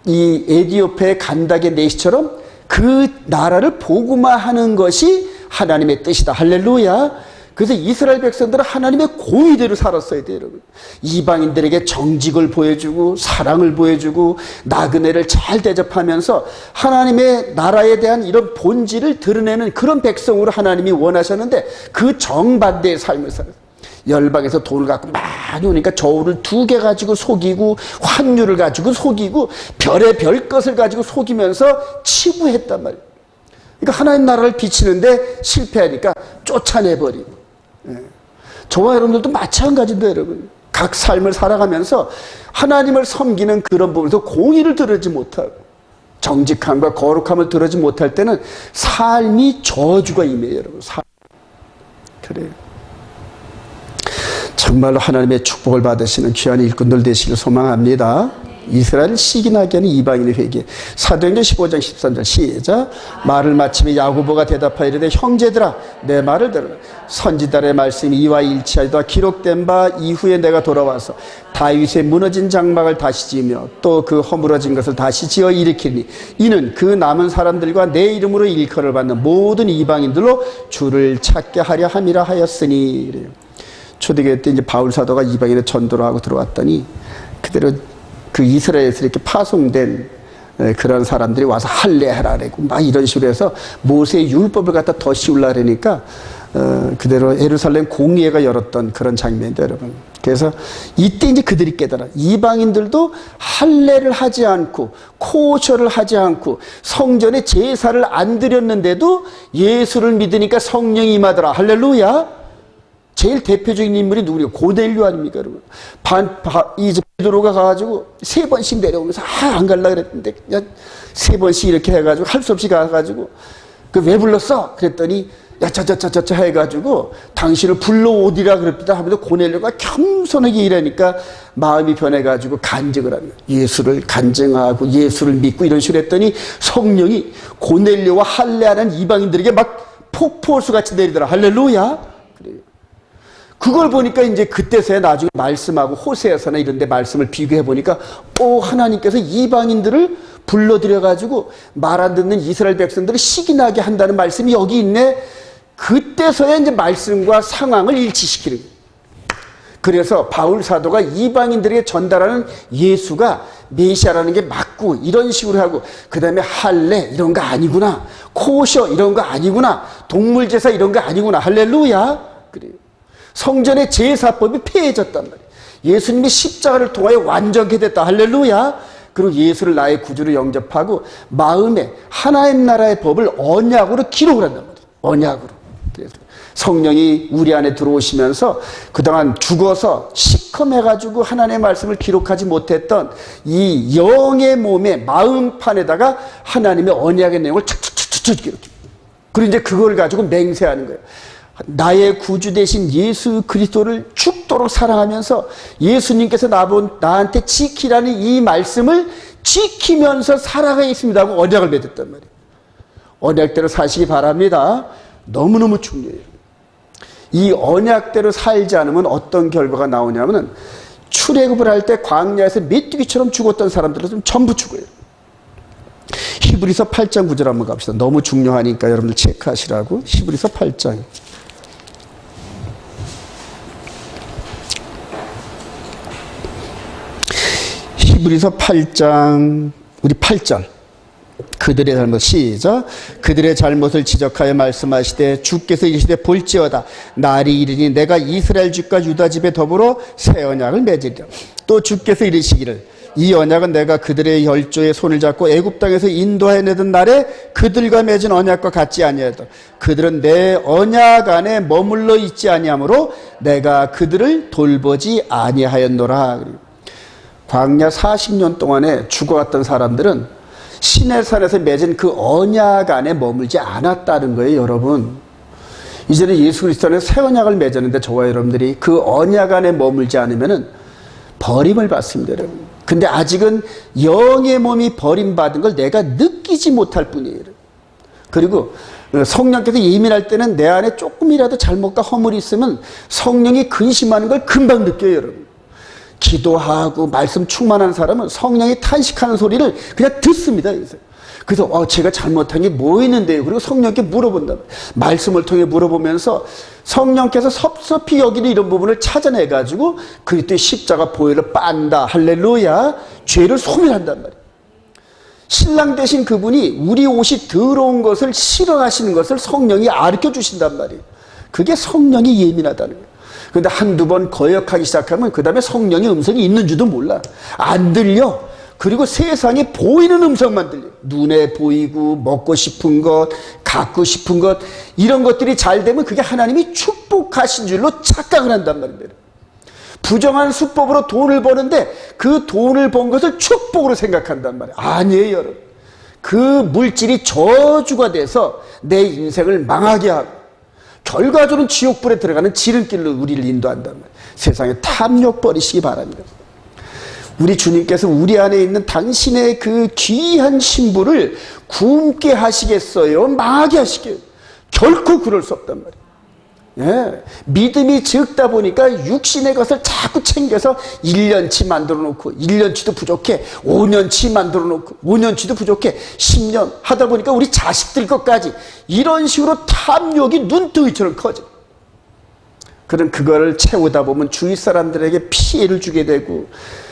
이 에디오페의 간닥의 내시처럼 그 나라를 복음화하는 것이 하나님의 뜻이다. 할렐루야. 그래서 이스라엘 백성들은 하나님의 공의대로 살았어야 돼요, 여러분. 이방인들에게 정직을 보여주고 사랑을 보여주고 나그네를 잘 대접하면서 하나님의 나라에 대한 이런 본질을 드러내는 그런 백성으로 하나님이 원하셨는데 그 정반대의 삶을 살았어요. 열방에서 돈을 갖고 많이 오니까 저울을 2개 가지고 속이고 환율을 가지고 속이고 별의 별 것을 가지고 속이면서 치부했단 말이에요. 그러니까 하나님 나라를 비치는데 실패하니까 쫓아내버리고. 저와 여러분들도 마찬가지인데, 여러분. 각 삶을 살아가면서 하나님을 섬기는 그런 부분에서 공의를 들으지 못하고 정직함과 거룩함을 들으지 못할 때는 삶이 저주가 임해요, 여러분. 그래요. 정말로 하나님의 축복을 받으시는 귀한 일꾼들 되시길 소망합니다. 이스라엘을 시기나게 하는 이방인의 회개. 사도행전 15장 13절 시작. 말을 마치며 야고보가 대답하여 이르되 형제들아 내 말을 들으라. 선지자의 말씀이 이와 일치하여다 기록된 바 이후에 내가 돌아와서 다윗의 무너진 장막을 다시 지으며 또 그 허물어진 것을 다시 지어 일으키니 이는 그 남은 사람들과 내 이름으로 일컬을 받는 모든 이방인들로 주를 찾게 하려 함이라 하였으니. 이래요. 초대교회 때 이제 바울 사도가 이방인의 전도를 하고 들어왔더니 그대로 그 이스라엘에서 이렇게 파송된 그런 사람들이 와서 할례하라 그러고 막 이런 식으로 해서 모세의 율법을 갖다 더 씌우려 그러니까 그대로 예루살렘 공회가 열었던 그런 장면인데, 여러분. 그래서 이때 이제 그들이 깨달아. 이방인들도 할례를 하지 않고 코셔를 하지 않고 성전에 제사를 안 드렸는데도 예수를 믿으니까 성령이 임하더라. 할렐루야. 제일 대표적인 인물이 누구예요? 고넬료 아닙니까, 여러분? 이제 베드로가 가가지고 3번씩 내려오면서 안 갈라 그랬는데 그냥 3번씩 이렇게 해가지고 할 수 없이 가가지고 그 왜 불렀어? 그랬더니 야 자자자자자 해가지고 당신을 불러오디라 그랬다 하면서 고넬료가 겸손하게 일하니까 마음이 변해가지고 간증을 하는 거예요. 예수를 간증하고 예수를 믿고 이런 식으로 했더니 성령이 고넬료와 할례하는 이방인들에게 막 폭포수같이 내리더라. 할렐루야. 그래요. 그걸 보니까 이제 그때서야 나중에 말씀하고 호세아서나 이런 데 말씀을 비교해 보니까 하나님께서 이방인들을 불러들여가지고 말 안 듣는 이스라엘 백성들을 시기나게 한다는 말씀이 여기 있네. 그때서야 이제 말씀과 상황을 일치시키는 거예요. 그래서 바울 사도가 이방인들에게 전달하는 예수가 메시아라는 게 맞고 이런 식으로 하고 그 다음에 할례 이런 거 아니구나. 코셔 이런 거 아니구나. 동물제사 이런 거 아니구나. 할렐루야. 그래요. 성전의 제사법이 폐해졌단 말이에요. 예수님이 십자가를 통하여 완전케 됐다. 할렐루야. 그리고 예수를 나의 구주로 영접하고 마음에 하나님 나라의 법을 언약으로 기록을 한단 말이에요. 언약으로. 그래서 성령이 우리 안에 들어오시면서 그동안 죽어서 시커매가지고 하나님의 말씀을 기록하지 못했던 이 영의 몸의 마음판에다가 하나님의 언약의 내용을 착착착착 기록해. 그리고 이제 그걸 가지고 맹세하는 거예요. 나의 구주 되신 예수 그리스도를 죽도록 사랑하면서 예수님께서 나한테 지키라는 이 말씀을 지키면서 살아가겠습니다 하고 언약을 맺었단 말이에요. 언약대로 사시기 바랍니다. 너무너무 중요해요. 이 언약대로 살지 않으면 어떤 결과가 나오냐면 출애굽을 할 때 광야에서 메뚜기처럼 죽었던 사람들은 전부 죽어요. 히브리서 8장 9절 한번 갑시다. 너무 중요하니까 여러분들 체크하시라고. 히브리서 8장. 히브리서 8장 우리 8절. 그들의 잘못 시작. 그들의 잘못을 지적하여 말씀하시되 주께서 이르시되 볼지어다 날이 이르니 내가 이스라엘 집과 유다 집에 더불어 새 언약을 맺으리라. 또 주께서 이르시기를 이 언약은 내가 그들의 혈조에 손을 잡고 애굽 땅에서 인도하여 내던 날에 그들과 맺은 언약과 같지 아니하다. 그들은 내 언약 안에 머물러 있지 아니하므로 내가 그들을 돌보지 아니하였노라. 광야 40년 동안에 죽어갔던 사람들은 시내산에서 맺은 그 언약 안에 머물지 않았다는 거예요, 여러분. 이제는 예수 그리스도 안에 새 언약을 맺었는데 저와 여러분들이 그 언약 안에 머물지 않으면은 버림을 받습니다, 여러분. 근데 아직은 영의 몸이 버림받은 걸 내가 느끼지 못할 뿐이에요. 그리고 성령께서 예민할 때는 내 안에 조금이라도 잘못과 허물이 있으면 성령이 근심하는 걸 금방 느껴요, 여러분. 기도하고 말씀 충만한 사람은 성령이 탄식하는 소리를 그냥 듣습니다. 그래서 제가 잘못한 게 뭐 있는데요? 그리고 성령께 물어본다. 말씀을 통해 물어보면서 성령께서 섭섭히 여기는 이런 부분을 찾아내가지고 그리스도의 십자가 보혈을 빤다. 할렐루야. 죄를 소멸한단 말이에요. 신랑 되신 그분이 우리 옷이 더러운 것을 싫어하시는 것을 성령이 가르쳐 주신단 말이에요. 그게 성령이 예민하다는 거예요. 근데 한두 번 거역하기 시작하면 그 다음에 성령의 음성이 있는 줄도 몰라. 안 들려. 그리고 세상에 보이는 음성만 들려. 눈에 보이고 먹고 싶은 것, 갖고 싶은 것, 이런 것들이 잘 되면 그게 하나님이 축복하신 줄로 착각을 한단 말입니다. 부정한 수법으로 돈을 버는데 그 돈을 번 것을 축복으로 생각한단 말이에요. 아니에요, 여러분. 그 물질이 저주가 돼서 내 인생을 망하게 하고 결과적으로는 지옥불에 들어가는 지름길로 우리를 인도한단 말이에요. 세상에 탐욕 버리시기 바랍니다. 우리 주님께서 우리 안에 있는 당신의 그 귀한 신부를 굶게 하시겠어요? 망하게 하시겠어요? 결코 그럴 수 없단 말이에요. 예, 믿음이 적다 보니까 육신의 것을 자꾸 챙겨서 1년치 만들어 놓고 1년치도 부족해 5년치 만들어 놓고 5년치도 부족해 10년 하다 보니까 우리 자식들 것까지 이런 식으로 탐욕이 눈덩이처럼 커져. 그럼 그거를 채우다 보면 주위 사람들에게 피해를 주게 되고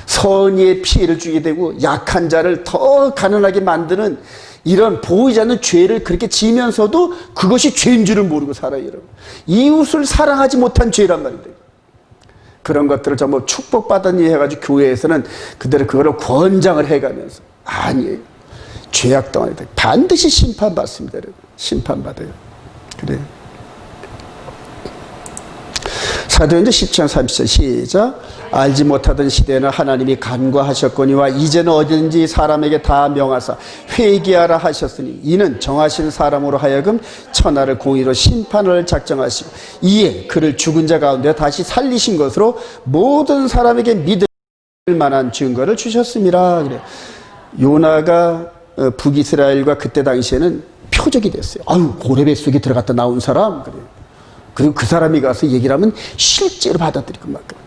선의의 피해를 주게 되고 약한 자를 더 가난하게 만드는 이런 보이지 않는 죄를 그렇게 지면서도 그것이 죄인 줄을 모르고 살아요, 여러분. 이웃을 사랑하지 못한 죄란 말입니다. 그런 것들을 전부 축복받은 일 해가지고 교회에서는 그대로 그거를 권장을 해가면서 아니에요. 죄악당하게 돼. 반드시 심판받습니다, 여러분. 심판받아요. 그래요. 사도행전 10장 30절 시작. 알지 못하던 시대에는 하나님이 간과하셨거니와 이제는 어디든지 사람에게 다 명하사 회개하라 하셨으니 이는 정하신 사람으로 하여금 천하를 공의로 심판을 작정하시고 이에 그를 죽은 자 가운데 다시 살리신 것으로 모든 사람에게 믿을 만한 증거를 주셨습니다. 그래. 요나가 북이스라엘과 그때 당시에는 표적이 됐어요. 아유, 고레배 속에 들어갔다 나온 사람. 그래요. 그리고 그 사람이 가서 얘기를 하면 실제로 받아들이고 막 그래요.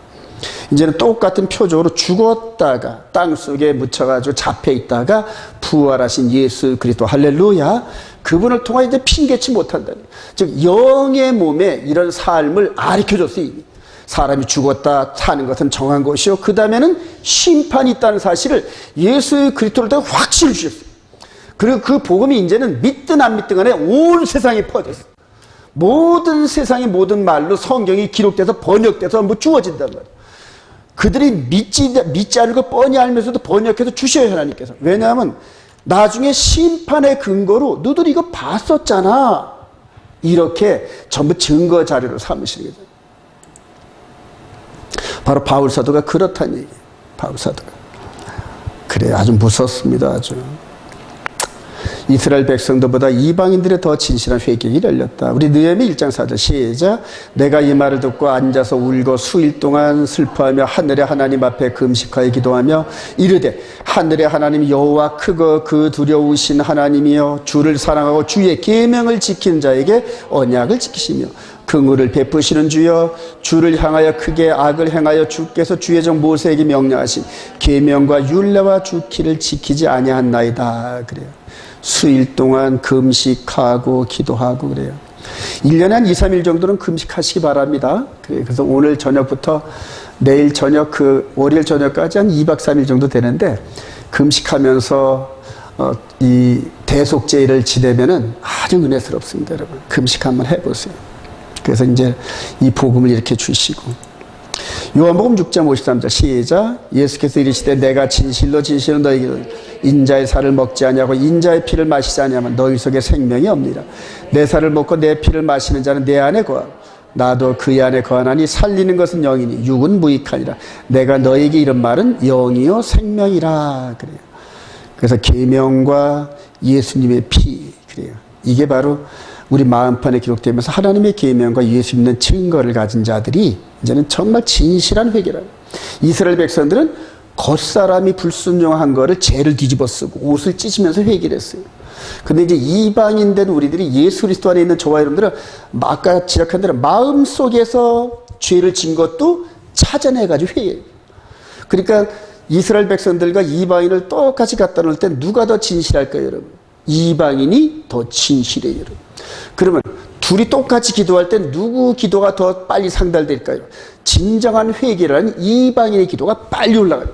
이제는 똑같은 표적으로 죽었다가 땅속에 묻혀가지고 잡혀있다가 부활하신 예수 그리스도 할렐루야. 그분을 통해 이제 핑계치 못한다는, 즉 영의 몸에 이런 삶을 가르쳐줬어요. 이미. 사람이 죽었다 사는 것은 정한 것이요 그 다음에는 심판이 있다는 사실을 예수 그리스도를 통해 확실히 주셨어요. 그리고 그 복음이 이제는 믿든 안 믿든 간에 온 세상에 퍼졌어요. 모든 세상의 모든 말로 성경이 기록돼서 번역돼서 뭐 주어진단 말이에요. 그들이 믿지 않을 거 뻔히 알면서도 번역해서 주셔요, 하나님께서. 왜냐하면 나중에 심판의 근거로 너희들 이거 봤었잖아. 이렇게 전부 증거 자료로 삼으시는 거죠. 바로 바울 사도가 그렇다는 얘기예요. 바울 사도가. 그래, 아주 무섭습니다. 아주. 이스라엘 백성들보다 이방인들의 더 진실한 회개가 열렸다. 우리 느헤미 1장 4절 시작. 내가 이 말을 듣고 앉아서 울고 수일 동안 슬퍼하며 하늘의 하나님 앞에 금식하여 기도하며 이르되 하늘의 하나님 여호와 크고 그 두려우신 하나님이여 주를 사랑하고 주의 계명을 지키는 자에게 언약을 지키시며 긍휼을 베푸시는 주여 주를 향하여 크게 악을 행하여 주께서 주의 종 모세에게 명령하신 계명과 율례와 주기를 지키지 아니하나이다. 그래요. 수일 동안 금식하고 기도하고 그래요. 1년에 한 2, 3일 정도는 금식하시기 바랍니다. 그래서 오늘 저녁부터 내일 저녁 월요일 저녁까지 한 2박 3일 정도 되는데 금식하면서 이 대속제일을 지내면은 아주 은혜스럽습니다. 여러분 금식 한번 해보세요. 그래서 이제 이 복음을 이렇게 주시고 요한복음 6장 53절 시작. 예수께서 이르시되 내가 진실로 진실로 너희에게 인자의 살을 먹지 아니하고 인자의 피를 마시지 아니하면 너희 속에 생명이 없느니라. 내 살을 먹고 내 피를 마시는 자는 내 안에 거하고 나도 그의 안에 거하나니 살리는 것은 영이니 육은 무익하니라. 내가 너희에게 이런 말은 영이요 생명이라. 그래요. 그래서 계명과 예수님의 피 그래요. 이게 바로 우리 마음판에 기록되면서 하나님의 계명과 예수 믿는 증거를 가진 자들이 이제는 정말 진실한 회개라. 이스라엘 백성들은 겉사람이 불순종한 거를 죄를 뒤집어 쓰고 옷을 찢으면서 회개를 했어요. 근데 이제 이방인 된 우리들이 예수 그리스도 안에 있는 저와 여러분들은 아까 지적한 대로 마음속에서 죄를 진 것도 찾아내가지고 회개해요. 그러니까 이스라엘 백성들과 이방인을 똑같이 갖다 놓을 때 누가 더 진실할까요, 여러분? 이방인이 더 진실해요, 여러분. 그러면 둘이 똑같이 기도할 때 누구 기도가 더 빨리 상달될까요? 진정한 회개라는 이방인의 기도가 빨리 올라가요.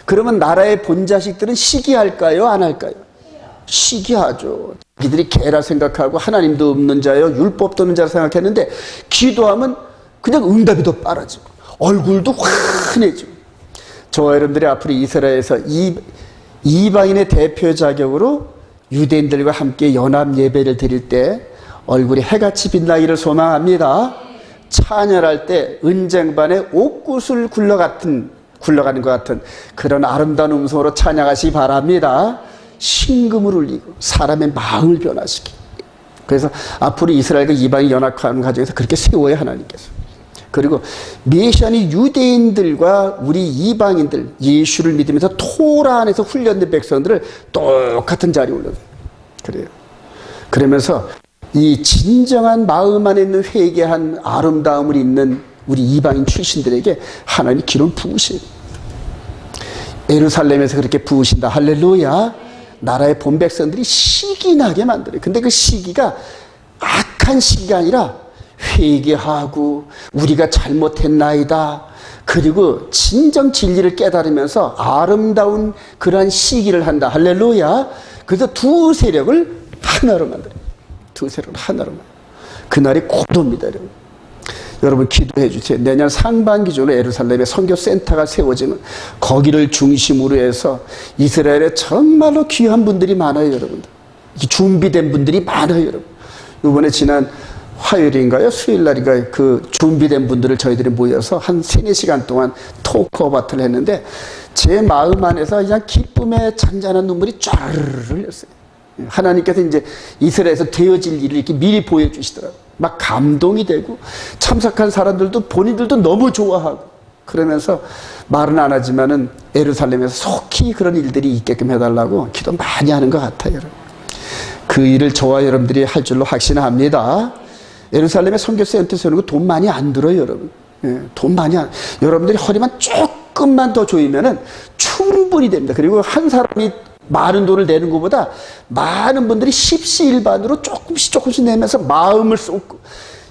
그러면 나라의 본자식들은 시기할까요? 안 할까요? 시기하죠. 자기들이 개라 생각하고 하나님도 없는 자요, 율법도 없는 자라 생각했는데 기도하면 그냥 응답이 더 빨라지고 얼굴도 환해지고. 저와 여러분들이 앞으로 이스라엘에서 이방인의 대표 자격으로 유대인들과 함께 연합 예배를 드릴 때 얼굴이 해같이 빛나기를 소망합니다. 찬양할 때 은쟁반에 옥구슬 굴러가는 것 같은 그런 아름다운 음성으로 찬양하시기 바랍니다. 신금을 울리고 사람의 마음을 변화시키고. 그래서 앞으로 이스라엘과 이방인 연합하는 과정에서 그렇게 세워야 하나님께서. 그리고 메시아는 유대인들과 우리 이방인들 예수를 믿으면서 토라 안에서 훈련된 백성들을 똑같은 자리에 올려요. 그래요. 그러면서 이 진정한 마음 안에 있는 회개한 아름다움을 있는 우리 이방인 출신들에게 하나님이 기름을 부으셔요. 예루살렘에서 그렇게 부으신다. 할렐루야. 나라의 본 백성들이 시기나게 만들어요. 근데 그 시기가 악한 시기가 아니라 회개하고 우리가 잘못했나이다. 그리고 진정 진리를 깨달으면서 아름다운 그러한 시기를 한다. 할렐루야. 그래서 두 세력을 하나로 만들어요. 두 세력을 하나로 만들어요. 그날이 곧 옵니다, 여러분. 여러분 기도해 주세요. 내년 상반기적으로 예루살렘에 선교센터가 세워지면 거기를 중심으로 해서 이스라엘에 정말로 귀한 분들이 많아요, 여러분들. 준비된 분들이 많아요, 여러분. 이번에 지난 화요일인가요? 수요일날인가요? 그 준비된 분들을 저희들이 모여서 한 3-4시간 동안 토크 바틀을 했는데 제 마음 안에서 그냥 기쁨의 잔잔한 눈물이 쫙르르 흘렸어요. 하나님께서 이제 이스라엘에서 되어질 일을 이렇게 미리 보여주시더라고요. 막 감동이 되고 참석한 사람들도 본인들도 너무 좋아하고 그러면서 말은 안 하지만은 예루살렘에서 속히 그런 일들이 있게끔 해달라고 기도 많이 하는 것 같아요, 여러분. 그 일을 저와 여러분들이 할 줄로 확신합니다. 예루살렘에 선교센터 세우는 거 돈 많이 안 들어요, 여러분. 예, 돈 많이 안. 여러분들이 허리만 조금만 더 조이면은 충분히 됩니다. 그리고 한 사람이 많은 돈을 내는 것보다 많은 분들이 십시일반으로 조금씩 내면서 마음을 쏟고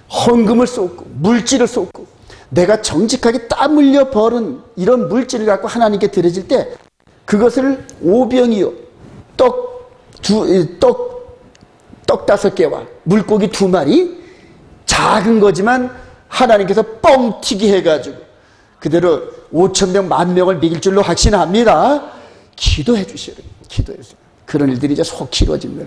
헌금을 쏟고 물질을 쏟고 내가 정직하게 땀 흘려 벌은 이런 물질을 갖고 하나님께 드려질 때 그것을 오병이요 떡 5개와 물고기 2마리 작은 거지만 하나님께서 뻥튀기 해가지고 그대로 5,000명 10,000명을 먹일 줄로 확신합니다. 기도해 주셔야 돼요. 기도해 주세요. 그런 일들이 이제 속히 이루어집니다.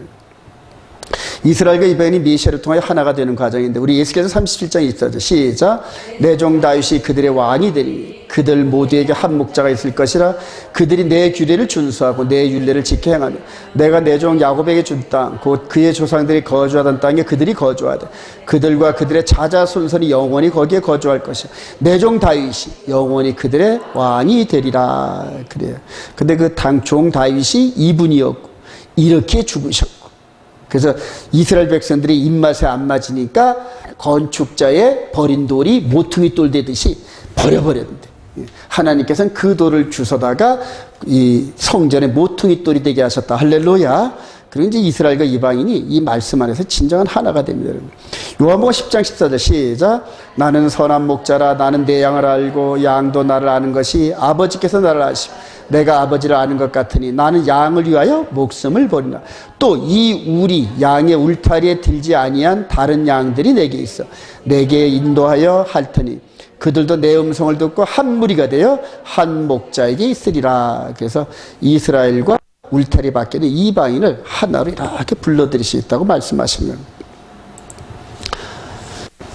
이스라엘과 이방인이 메시아를 통하여 하나가 되는 과정인데 우리 에스겔서 37장 있어죠. 시작. 내 종 다윗이 그들의 왕이 되리니 그들 모두에게 한 목자가 있을 것이라. 그들이 내 규례를 준수하고 내 율례를 지켜 행하며 내가 내 종 야곱에게 준 땅 곧 그의 조상들이 거주하던 땅에 그들이 거주하되 그들과 그들의 자자손손이 영원히 거기에 거주할 것이야. 내 종 다윗이 영원히 그들의 왕이 되리라. 그래요. 근데 그 종 다윗이 이분이었고 이렇게 죽으셨고, 그래서 이스라엘 백성들이 입맛에 안 맞으니까 건축자의 버린 돌이 모퉁이 돌 되듯이 버려버렸는데 하나님께서는 그 돌을 주워다가 이 성전의 모퉁이 돌이 되게 하셨다. 할렐루야. 그리고 이제 이스라엘과 이방인이 이 말씀 안에서 진정한 하나가 됩니다. 요한복음 10장 14절 시작. 나는 선한 목자라. 나는 내 양을 알고 양도 나를 아는 것이 아버지께서 나를 아시고 내가 아버지를 아는 것 같으니 나는 양을 위하여 목숨을 버리나. 또 이 우리 양의 울타리에 들지 아니한 다른 양들이 내게 있어 내게 인도하여 할 테니 그들도 내 음성을 듣고 한 무리가 되어 한 목자에게 있으리라. 그래서 이스라엘과 울타리 밖에 있는 이방인을 하나로 이렇게 불러들일 수 있다고 말씀하시는 겁니다.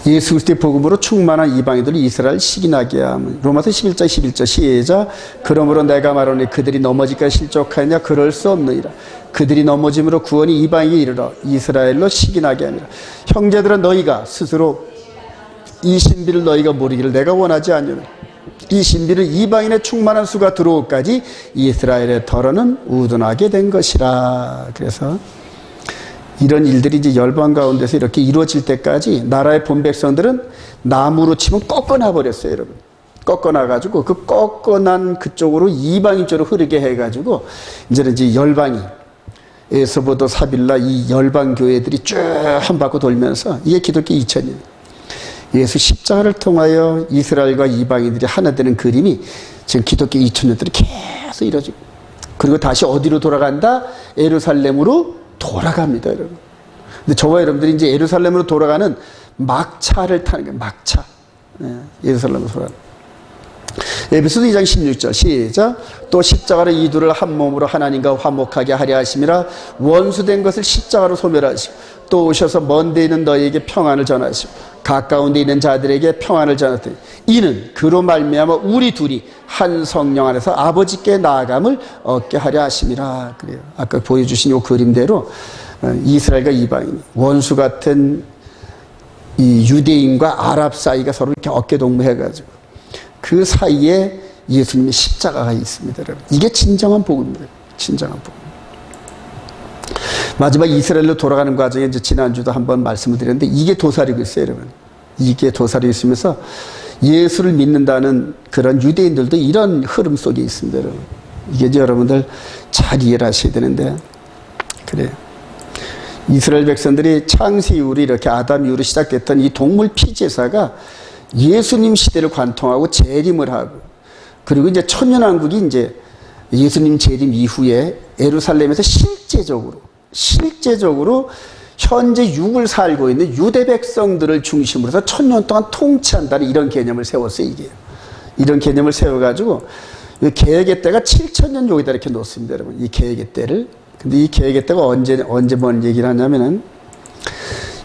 예수 그리스도의 복음으로 충만한 이방인들이 이스라엘 시기나게 하면 로마서 11장 11절 시작. 그러므로 내가 말하노니 그들이 넘어질까 실족하느냐 그럴 수 없느니라. 그들이 넘어짐으로 구원이 이방인에게 이르러 이스라엘로 시기나게 하니라. 형제들아 너희가 스스로 이 신비를 너희가 모르기를 내가 원하지 않으나 이 신비는 이방인의 충만한 수가 들어오기까지 이스라엘의 덜어는 우둔하게 된 것이라. 그래서 이런 일들이 이제 열방 가운데서 이렇게 이루어질 때까지 나라의 본 백성들은 나무로 치면 꺾어놔 버렸어요, 여러분. 꺾어놔가지고 그 꺾어난 그쪽으로 이방인 쪽으로 흐르게 해가지고 이제는 이제 열방이 에서보도 사빌라 이 열방 교회들이 쭉 한 바퀴 돌면서 이게 기독교 2000년 예수 십자가를 통하여 이스라엘과 이방인들이 하나 되는 그림이 지금 기독교 2000년들이 계속 이루어지고, 그리고 다시 어디로 돌아간다? 예루살렘으로 돌아갑니다, 여러분. 근데 저와 여러분들이 이제 예루살렘으로 돌아가는 막차를 타는 거예요, 막차. 예루살렘으로 돌아가는. 에베소서 2장 16절 시작. 또 십자가로 이두를 한 몸으로 하나님과 화목하게 하려 하심이라. 원수된 것을 십자가로 소멸하시고 또 오셔서 먼 데 있는 너희에게 평안을 전하시고 가까운 데 있는 자들에게 평안을 전하더니 이는 그로 말미암아 우리 둘이 한 성령 안에서 아버지께 나아감을 얻게 하려 하심이라. 그래요. 아까 보여주신 이 그림대로 이스라엘과 이방인 원수 같은 이 유대인과 아랍 사이가 서로 이렇게 어깨동무해가지고 그 사이에 예수님의 십자가가 있습니다, 여러분. 이게 진정한 복음입니다. 진정한 복음. 마지막 이스라엘로 돌아가는 과정에 이제 지난주도 한번 말씀을 드렸는데 이게 도사리고 있어요, 여러분. 이게 도사리고 있으면서 예수를 믿는다는 그런 유대인들도 이런 흐름 속에 있습니다, 여러분. 이게 이제 여러분들 잘 이해를 하셔야 되는데, 그래요. 이스라엘 백성들이 창세 이후로 이렇게 아담 이후로 시작됐던 이 동물 피제사가 예수님 시대를 관통하고 재림을 하고, 그리고 이제 천년왕국이 이제 예수님 재림 이후에 예루살렘에서 실제적으로 현재 육을 살고 있는 유대 백성들을 중심으로 해서 1000년 동안 통치한다는 이런 개념을 세웠어요, 이게. 이런 개념을 세워가지고, 계획의 때가 7000년 여기다 이렇게 놓습니다, 여러분. 이 계획의 때를. 근데 이 계획의 때가 언제 뭔 얘기를 하냐면은,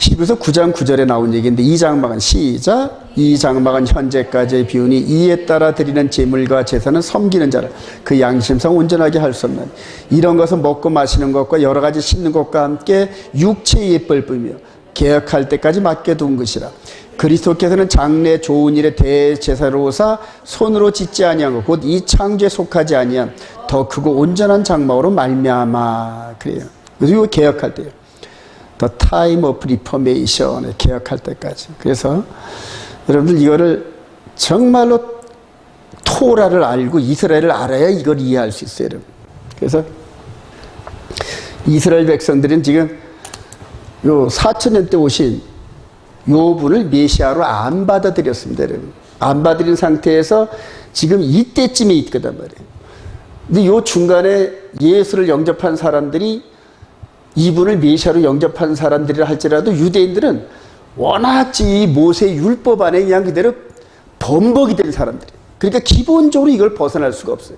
히브리서 9장 9절에 나온 얘기인데 이 장막은 시작. 이 장막은 현재까지의 비운이 이에 따라 드리는 제물과 제사는 섬기는 자를 그 양심상 온전하게 할 수 없는 이런 것은 먹고 마시는 것과 여러 가지 씻는 것과 함께 육체의 예쁠 뿐이며 개혁할 때까지 맡겨둔 것이라. 그리스도께서는 장래 좋은 일에 대제사로사 손으로 짓지 아니한 것 곧 이 창조에 속하지 아니한 더 크고 온전한 장막으로 말미암아. 그래요. 그리고 개혁할 때요. The time of reformation, 개혁할 때까지. 그래서 여러분들 이거를 정말로 토라를 알고 이스라엘을 알아야 이걸 이해할 수 있어요, 여러분. 그래서 이스라엘 백성들은 지금 요 4000년 때 오신 요 분을 메시아로 안 받아들였습니다, 여러분. 안 받아들인 상태에서 지금 이때쯤에 있거든 말이에요. 근데 요 중간에 예수를 영접한 사람들이 이분을 메시아로 영접한 사람들이라 할지라도 유대인들은 워낙 이 모세 율법 안에 그냥 그대로 범벅이 된 사람들이에요. 그러니까 기본적으로 이걸 벗어날 수가 없어요.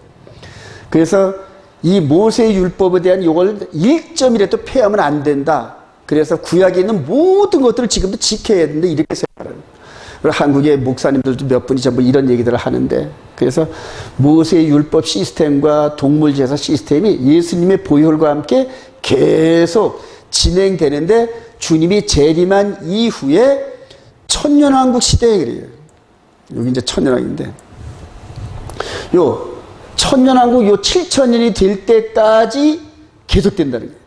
그래서 이 모세 율법에 대한 이걸 1점이라도 폐하면 안 된다. 그래서 구약에 있는 모든 것들을 지금도 지켜야 되는데 이렇게 생각하는. 그리고 한국의 목사님들도 몇 분이 전부 이런 얘기들을 하는데, 그래서 모세의 율법 시스템과 동물 제사 시스템이 예수님의 보혈과 함께 계속 진행되는데, 주님이 재림한 이후에 천년왕국 시대에 그래요. 여기 이제 천년왕국인데, 요 천년왕국 요 7천년이 될 때까지 계속된다는 거예요.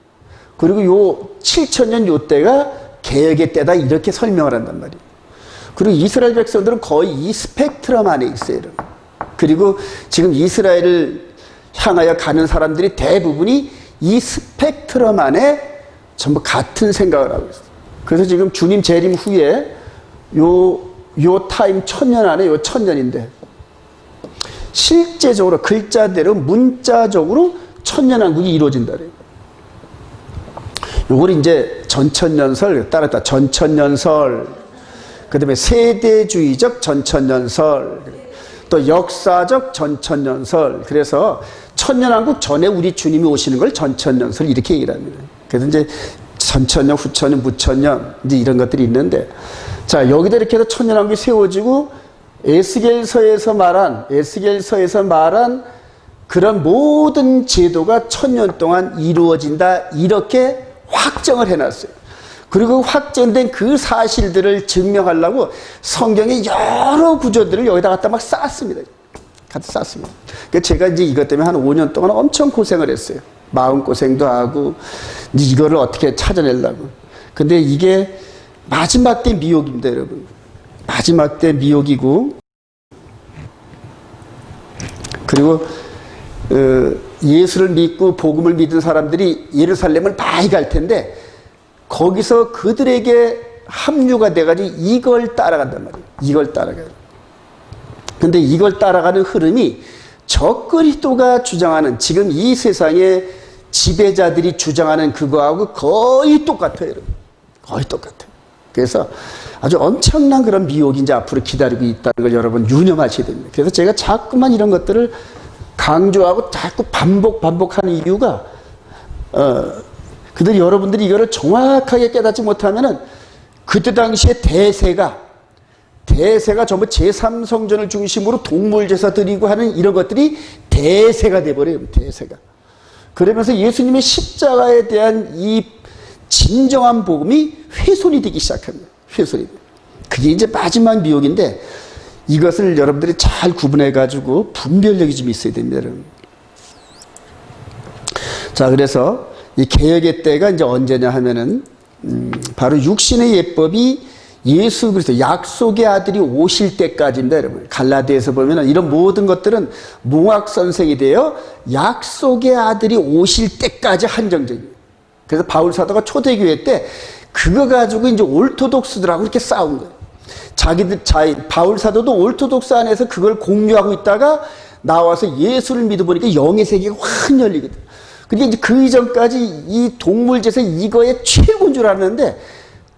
그리고 요 7천년 요 때가 개혁의 때다, 이렇게 설명을 한단 말이에요. 그리고 이스라엘 백성들은 거의 이 스펙트럼 안에 있어요. 그리고 지금 이스라엘을 향하여 가는 사람들이 대부분이 이 스펙트럼 안에 전부 같은 생각을 하고 있어요. 그래서 지금 주님 재림 후에 요 타임 천년 안에 요 천년인데, 실제적으로 글자대로 문자적으로 천년왕국이 이루어진다 그래요. 요걸 이제 전천년설, 따랐다 전천년설, 그 다음에 세대주의적 전천년설, 또 역사적 전천년설. 그래서 천년왕국 전에 우리 주님이 오시는 걸 전천년설 이렇게 얘기를 합니다. 그래서 이제 전천년, 후천년, 무천년 이제 이런 것들이 있는데, 자, 여기다 이렇게 해서 천년왕국이 세워지고 에스겔서에서 말한 그런 모든 제도가 천년 동안 이루어진다, 이렇게 확정을 해놨어요. 그리고 확정된 그 사실들을 증명하려고 성경의 여러 구조들을 여기다 갖다 막 쌓았습니다. 갖다 쌓습니다. 그러니까 제가 이제 이것 때문에 한 5년 동안 엄청 고생을 했어요. 마음고생도 하고, 이거를 어떻게 찾아내려고. 근데 이게 마지막 때 미혹입니다, 여러분. 마지막 때 미혹이고, 그리고 예수를 믿고 복음을 믿은 사람들이 예루살렘을 많이 갈 텐데, 거기서 그들에게 합류가 돼가지고 이걸 따라간단 말이에요. 이걸 따라가요. 근데 이걸 따라가는 흐름이 적그리스도가 주장하는, 지금 이 세상의 지배자들이 주장하는 그거하고 거의 똑같아요, 여러분. 거의 똑같아요. 그래서 아주 엄청난 그런 미혹이 이제 앞으로 기다리고 있다는 걸 여러분 유념하셔야 됩니다. 그래서 제가 자꾸만 이런 것들을 강조하고 자꾸 반복하는 이유가, 그들 여러분들이 이거를 정확하게 깨닫지 못하면은 그때 당시에 대세가 전부 제3성전을 중심으로 동물제사 드리고 하는 이런 것들이 대세가 돼버려요. 대세가. 그러면서 예수님의 십자가에 대한 이 진정한 복음이 훼손이 되기 시작합니다. 훼손이. 그게 이제 마지막 미혹인데, 이것을 여러분들이 잘 구분해가지고 분별력이 좀 있어야 됩니다, 여러분. 자, 그래서 이 개혁의 때가 이제 언제냐 하면은, 바로 육신의 예법이 예수 그리스도 약속의 아들이 오실 때까지입니다, 여러분. 갈라디아에서 보면은 이런 모든 것들은 몽학 선생이 되어 약속의 아들이 오실 때까지 한정적입니다. 그래서 바울 사도가 초대교회 때 그거 가지고 이제 올토독스들하고 이렇게 싸운 거예요. 바울 사도도 올토독스 안에서 그걸 공유하고 있다가 나와서 예수를 믿어보니까 영의 세계가 확 열리거든. 근데 이제 그 이전까지 이 동물제사 이거의 최고인 줄 알았는데,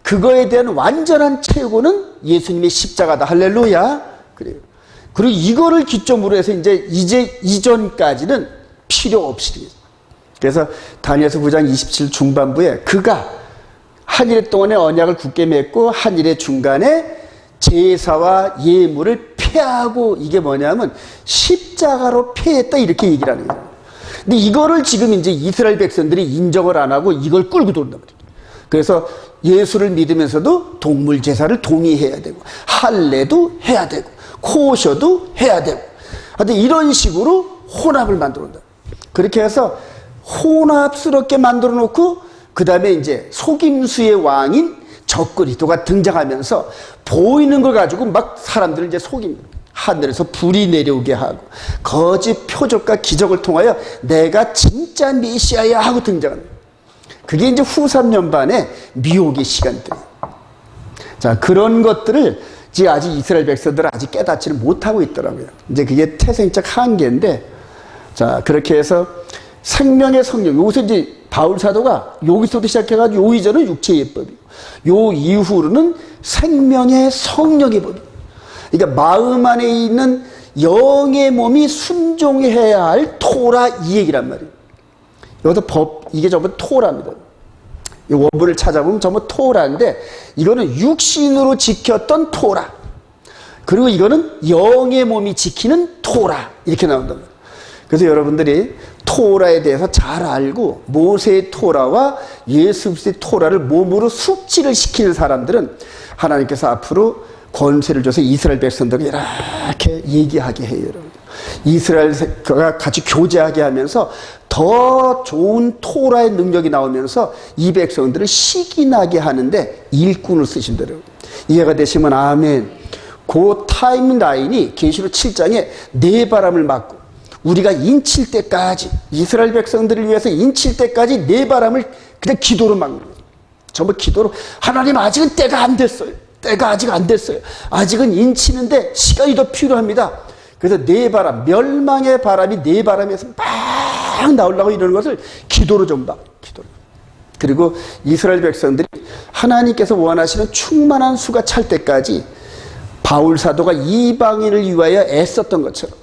그거에 대한 완전한 최고는 예수님의 십자가다. 할렐루야. 그래요. 그리고 이거를 기점으로 해서 이제 이전까지는 필요 없이 되겠어요. 그래서 다니엘서 9장 27 중반부에 그가 한 일 동안의 언약을 굳게 맺고 한 일의 중간에 제사와 예물을 폐하고, 이게 뭐냐면 십자가로 폐했다, 이렇게 얘기를 하는 거예요. 근데 이거를 지금 이제 이스라엘 백성들이 인정을 안 하고 이걸 끌고 돈단 말이에요. 그래서 예수를 믿으면서도 동물 제사를 동의해야 되고, 할례도 해야 되고, 코셔도 해야 되고, 하여튼 이런 식으로 혼합을 만들어 놓는다. 그렇게 해서 혼합스럽게 만들어 놓고, 그 다음에 이제 속임수의 왕인 적그리스도가 등장하면서 보이는 걸 가지고 막 사람들을 이제 속입니다. 하늘에서 불이 내려오게 하고, 거짓 표적과 기적을 통하여 내가 진짜 메시아야 하고 등장합니다. 그게 이제 후 3년반의 미혹의 시간들이에요. 자, 그런 것들을 이제 아직 이스라엘 백성들은 아직 깨닫지를 못하고 있더라고요. 이제 그게 태생적 한계인데, 자, 그렇게 해서 생명의 성령, 여기서 이제 바울 사도가 여기서부터 시작해가지고 요 이전은 육체의 예법이고, 요 이후로는 생명의 성령의 법이에요. 그러니까 마음 안에 있는 영의 몸이 순종해야 할 토라, 이 얘기란 말이에요. 여기서 이게 전부 토라입니다. 이 원문을 찾아보면 전부 토라인데 이거는 육신으로 지켰던 토라. 그리고 이거는 영의 몸이 지키는 토라. 이렇게 나온단 말이에요. 그래서 여러분들이 토라에 대해서 잘 알고 모세의 토라와 예수 그리스도의 토라를 몸으로 숙지를 시키는 사람들은 하나님께서 앞으로 권세를 줘서 이스라엘 백성들에게 이렇게 얘기하게 해요. 여러분. 이스라엘과 같이 교제하게 하면서 더 좋은 토라의 능력이 나오면서 이 백성들을 시기나게 하는데 일꾼을 쓰신다. 이해가 되시면 아멘. 그 타임라인이 계시록 7장에 네 바람을 맞고 우리가 인칠 때까지 이스라엘 백성들을 위해서 인칠 때까지 네 바람을 그냥 기도로 막는 거예요. 전부 기도로 하나님 아직은 때가 안 됐어요. 때가 아직 안 됐어요. 아직은 인치는데 시간이 더 필요합니다. 그래서 네 바람, 멸망의 바람이 네 바람에서 막 나오려고 이러는 것을 기도로 좀 봐. 기도로. 그리고 이스라엘 백성들이 하나님께서 원하시는 충만한 수가 찰 때까지 바울 사도가 이방인을 위하여 애썼던 것처럼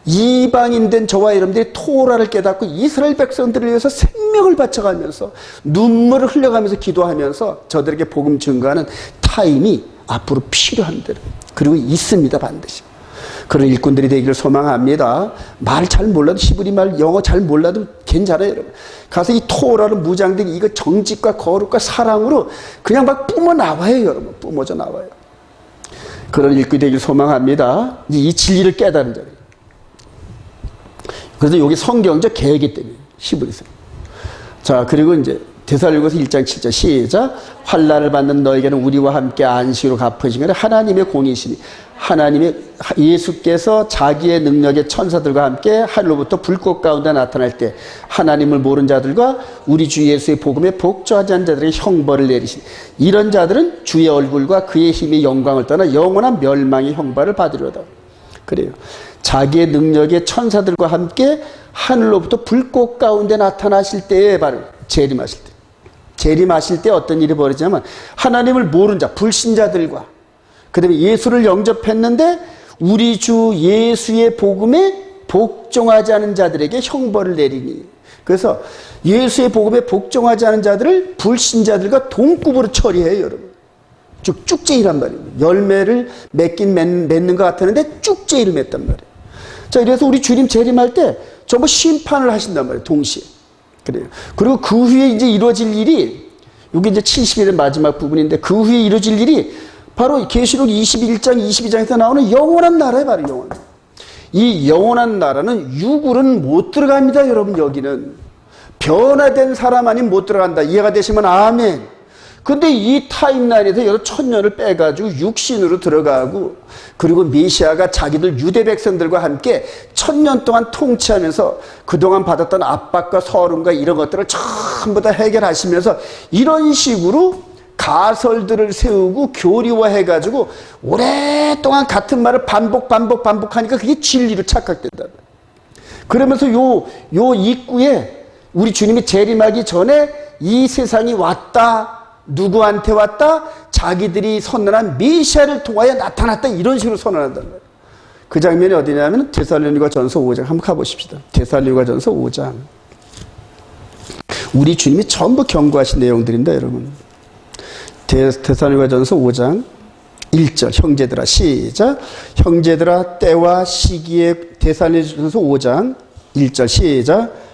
이방인 된 저와 여러분들이 토라를 깨닫고 이스라엘 백성들을 위해서 생명을 바쳐가면서 눈물을 흘려가면서 기도하면서 저들에게 복음 증거하는 타임이 앞으로 필요한 대로 그리고 있습니다. 반드시. 그런 일꾼들이 되기를 소망합니다. 말 잘 몰라도 히브리 말 영어 잘 몰라도 괜찮아요. 여러분. 가서 이 토라는 무장들이 이거 정직과 거룩과 사랑으로 그냥 막 뿜어 나와요. 여러분. 뿜어져 나와요. 그런 일꾼이 되기를 소망합니다. 이 진리를 깨달은 자예요. 그래서 여기 성경적 계획이 때문에 히브리서. 자, 그리고 이제 데살로니가서 1장 7절 시작. 환난을 받는 너에게는 우리와 함께 안식으로 갚으시기를 하나님의 공이시니 하나님의 예수께서 자기의 능력의 천사들과 함께 하늘로부터 불꽃 가운데 나타날 때 하나님을 모르는 자들과 우리 주 예수의 복음에 복종하지 않은 자들에게 형벌을 내리시니 이런 자들은 주의 얼굴과 그의 힘의 영광을 떠나 영원한 멸망의 형벌을 받으려다. 그래요. 자기의 능력의 천사들과 함께 하늘로부터 불꽃 가운데 나타나실 때에 바로 재림하실 때. 재림하실 때 어떤 일이 벌어지냐면 하나님을 모르는 자, 불신자들과 그 다음에 예수를 영접했는데 우리 주 예수의 복음에 복종하지 않은 자들에게 형벌을 내리니. 그래서 예수의 복음에 복종하지 않은 자들을 불신자들과 동급으로 처리해요. 여러분. 쭉제이란 말이에요. 열매를 맺는 것 같았는데 쭉제이를 맺단 말이에요. 자, 이래서 우리 주님 재림할 때 전부 심판을 하신단 말이에요. 동시에. 그래요. 그리고 그 후에 이제 이루어질 일이, 여기 이제 70일의 마지막 부분인데 그 후에 이루어질 일이 바로 계시록 21장, 22장에서 나오는 영원한 나라예요. 바로 영원. 이 영원한 나라는 육울은 못 들어갑니다. 여러분, 여기는. 변화된 사람 아니면 못 들어간다. 이해가 되시면 아멘. 근데 이 타임라인에서 여러 천년을 빼가지고 육신으로 들어가고 그리고 메시아가 자기들 유대 백성들과 함께 1000년 동안 통치하면서 그동안 받았던 압박과 서름과 이런 것들을 전부 다 해결하시면서 이런 식으로 가설들을 세우고 교리화해가지고 오랫동안 같은 말을 반복하니까 그게 진리로 착각된다. 그러면서 요 입구에 우리 주님이 재림하기 전에 이 세상이 왔다. 누구한테 왔다? 자기들이 선언한 메시아를 통하여 나타났다. 이런 식으로 선언한단 말이에요. 그 장면이 어디냐면 데살로니가전서 5장 한번 가보십시다. 데살로니가전서 5장. 우리 주님이 전부 경고하신 내용들입니다. 여러분. 데살로니가전서 5장 1절 형제들아 시작. 형제들아 때와 시기에 데살로니가전서 5장 1절 시작.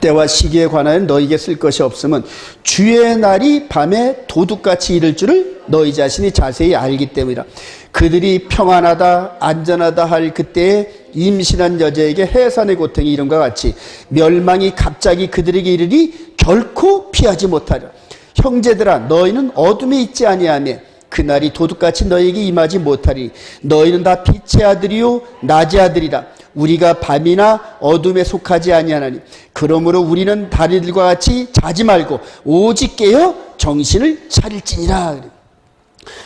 때와 시기에 관하여 너희에게 쓸 것이 없음은 주의 날이 밤에 도둑같이 이를 줄을 너희 자신이 자세히 알기 때문이라. 그들이 평안하다 안전하다 할 그때에 임신한 여자에게 해산의 고통이 이름과 같이 멸망이 갑자기 그들에게 이르리 결코 피하지 못하리라. 형제들아 너희는 어둠에 있지 아니하며 그날이 도둑같이 너희에게 임하지 못하리. 너희는 다 빛의 아들이요 낮의 아들이라. 우리가 밤이나 어둠에 속하지 아니하나니 그러므로 우리는 다리들과 같이 자지 말고 오직 깨어 정신을 차릴지니라.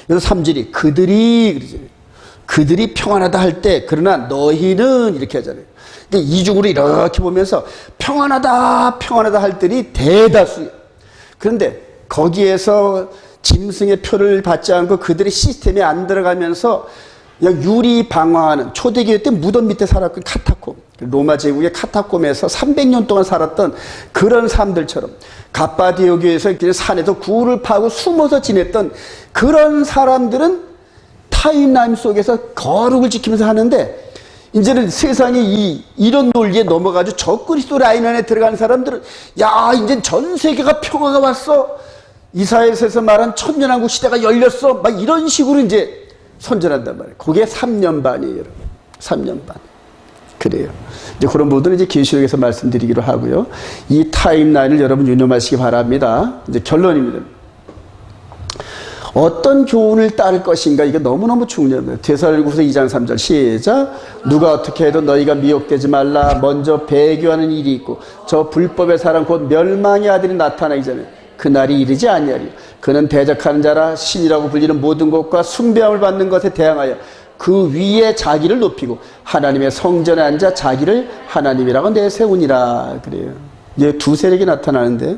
그래서 3절이 그들이 평안하다 할 때 그러나 너희는 이렇게 하잖아요. 근데 이중으로 이렇게 보면서 평안하다 할 때이 대다수예요. 그런데 거기에서 짐승의 표를 받지 않고 그들의 시스템에 안 들어가면서 그냥 유리 방황하는 초대교회 때 무덤 밑에 살았고 카타콤. 로마 제국의 카타콤에서 300년 동안 살았던 그런 사람들처럼 갑바디오교에서 그냥 산에서 굴을 파고 숨어서 지냈던 그런 사람들은 타임라인 속에서 거룩을 지키면서 하는데, 이제는 세상이 이런 논리에 넘어가지고 적그리스도 라인 안에 들어가는 사람들은 야, 이제 전 세계가 평화가 왔어, 이사야서에서 말한 천년왕국 시대가 열렸어, 막 이런 식으로 이제 선전한단 말이에요. 그게 3년 반이에요, 여러분. 3년 반. 그래요. 이제 그런 부분은 이제 계시록에서 말씀드리기로 하고요. 이 타임라인을 여러분 유념하시기 바랍니다. 이제 결론입니다. 어떤 교훈을 따를 것인가, 이게 너무너무 중요합니다. 데살로니가후서 2장 3절 시작. 누가 어떻게 해도 너희가 미혹되지 말라. 먼저 배교하는 일이 있고 저 불법의 사람 곧 멸망의 아들이 나타나기 전에 그날이 이르지 아니하리. 그는 대적하는 자라 신이라고 불리는 모든 것과 숭배함을 받는 것에 대항하여 그 위에 자기를 높이고 하나님의 성전에 앉아 자기를 하나님이라고 내세우니라. 그래요. 이제 두 세력이 나타나는데,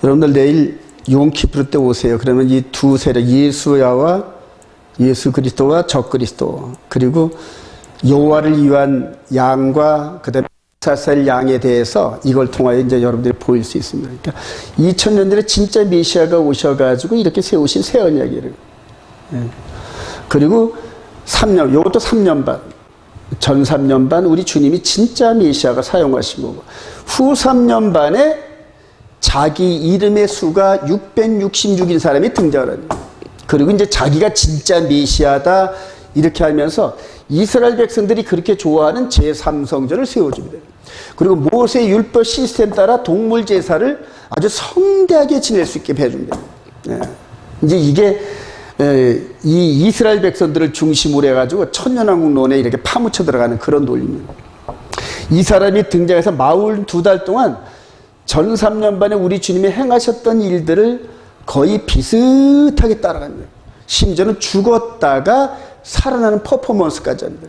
여러분들 내일 용키프르 때 오세요. 그러면 이 두 세력, 예수 그리스도와 적그리스도, 그리고 여호와를 위한 양과 그다음에 사살 양에 대해서 이걸 통하여 이제 여러분들이 보일 수 있습니다. 그러니까 2000년 전에 진짜 메시아가 오셔가지고 이렇게 세우신 새 언약이에요. 그리고 3년, 이것도 3년 반, 전 3년 반 우리 주님이 진짜 메시아가 사용하신 거고, 후 3년 반에 자기 이름의 수가 666인 사람이 등장을 합니다. 그리고 이제 자기가 진짜 메시아다 이렇게 하면서 이스라엘 백성들이 그렇게 좋아하는 제3성전을 세워줍니다. 그리고 모세의 율법 시스템 따라 동물 제사를 아주 성대하게 지낼 수 있게 해줍니다. 이제 이게 이 이스라엘 백성들을 중심으로 해가지고 천년왕국론에 이렇게 파묻혀 들어가는 그런 논리입니다. 이 사람이 등장해서 42달 동안 전 3년 반에 우리 주님이 행하셨던 일들을 거의 비슷하게 따라갑니다. 심지어는 죽었다가 살아나는 퍼포먼스까지 합니다.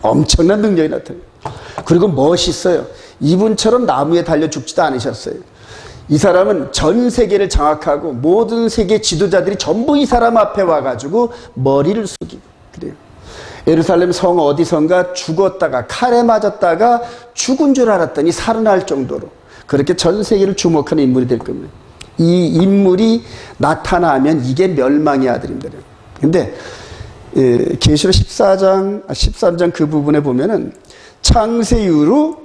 엄청난 능력이 나타나요. 그리고 멋있어요. 이분처럼 나무에 달려 죽지도 않으셨어요. 이 사람은 전 세계를 장악하고 모든 세계 지도자들이 전부 이 사람 앞에 와가지고 머리를 숙이고 그래요. 예루살렘 성 어디선가 죽었다가 칼에 맞았다가 죽은 줄 알았더니 살아날 정도로 그렇게 전 세계를 주목하는 인물이 될 겁니다. 이 인물이 나타나면 이게 멸망의 아들입니다. 근데 계시록 13장 그 부분에 보면은 창세 이후로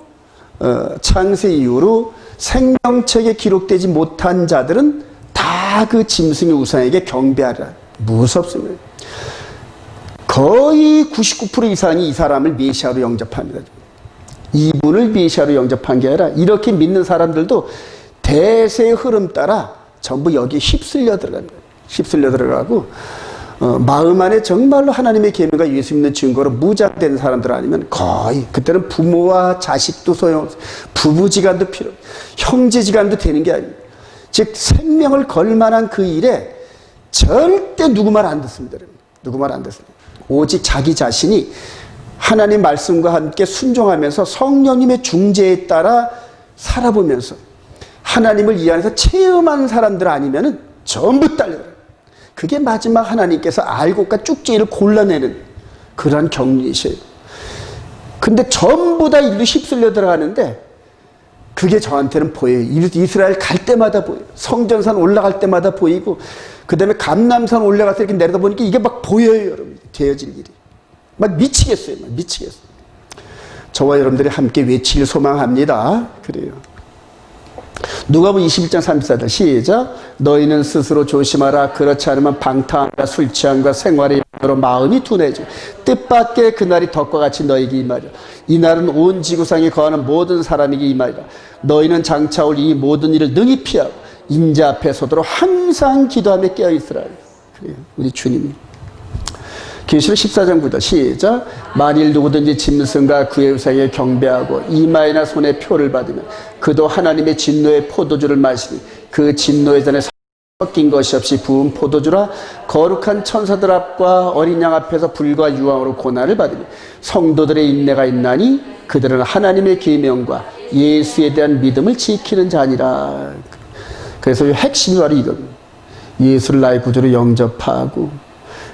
생명책에 기록되지 못한 자들은 다 그 짐승의 우상에게 경배하라. 무섭습니다. 거의 99% 이상이 이 사람을 메시아로 영접합니다. 이분을 메시아로 영접한 게 아니라 이렇게 믿는 사람들도 대세의 흐름 따라 전부 여기에 휩쓸려 들어갑니다. 휩쓸려 들어가고 마음 안에 정말로 하나님의 계명과 예수 믿는 증거로 무장된 사람들 아니면 거의 그때는 부모와 자식도 소용없어요. 부부지간도 필요, 형제지간도 되는 게 아닙니다. 즉 생명을 걸 만한 그 일에 절대 누구 말 안 듣습니다. 누구 말 안 듣습니다. 오직 자기 자신이 하나님 말씀과 함께 순종하면서 성령님의 중재에 따라 살아보면서 하나님을 이 안에서 체험한 사람들 아니면은 전부 딸려요. 그게 마지막 하나님께서 알곡과 쭉지를 골라내는 그러한 경륜이셔요. 근데 전부 다 일로 휩쓸려 들어가는데 그게 저한테는 보여요. 이스라엘 갈 때마다 보여요. 성전산 올라갈 때마다 보이고 그 다음에 감람산 올라갈 때 이렇게 내려다보니까 이게 막 보여요. 여러분 되어질 일이 막 미치겠어요. 막 미치겠어요. 저와 여러분들이 함께 외칠 소망합니다. 그래요. 누가복음 21장 34절 시작. 너희는 스스로 조심하라. 그렇지 않으면 방탕함과 술 취함과 생활의 영으로 마음이 둔해지고 뜻밖의 그날이 덕과 같이 너희에게 임하리라. 이 날은 온 지구상에 거하는 모든 사람에게 임하리라. 너희는 장차 올 이 모든 일을 능히 피하고 인자 앞에 서도록 항상 기도하며 깨어있으라. 그래요. 우리 주님이 계시록 14장 9절 시작. 만일 누구든지 짐승과 그의 우상에 경배하고 이마에나 손에 표를 받으면 그도 하나님의 진노의 포도주를 마시니 그 진노의 잔에 섞인 것이 없이 부은 포도주라. 거룩한 천사들 앞과 어린 양 앞에서 불과 유황으로 고난을 받으니 성도들의 인내가 있나니 그들은 하나님의 계명과 예수에 대한 믿음을 지키는 자니라. 그래서 핵심이 바로 이겁니다. 예수를 나의 구주로 영접하고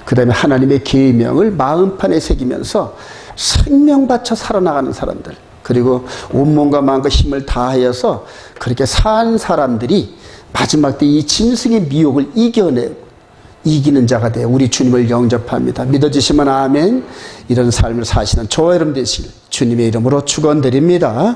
그 다음에 하나님의 계명을 마음판에 새기면서 생명 바쳐 살아나가는 사람들, 그리고 온몸과 마음과 힘을 다하여서 그렇게 산 사람들이 마지막 때 이 짐승의 미혹을 이기는 자가 되어 우리 주님을 영접합니다. 믿어지시면 아멘. 이런 삶을 사시는 저와 여러분 되시길 주님의 이름으로 축원드립니다.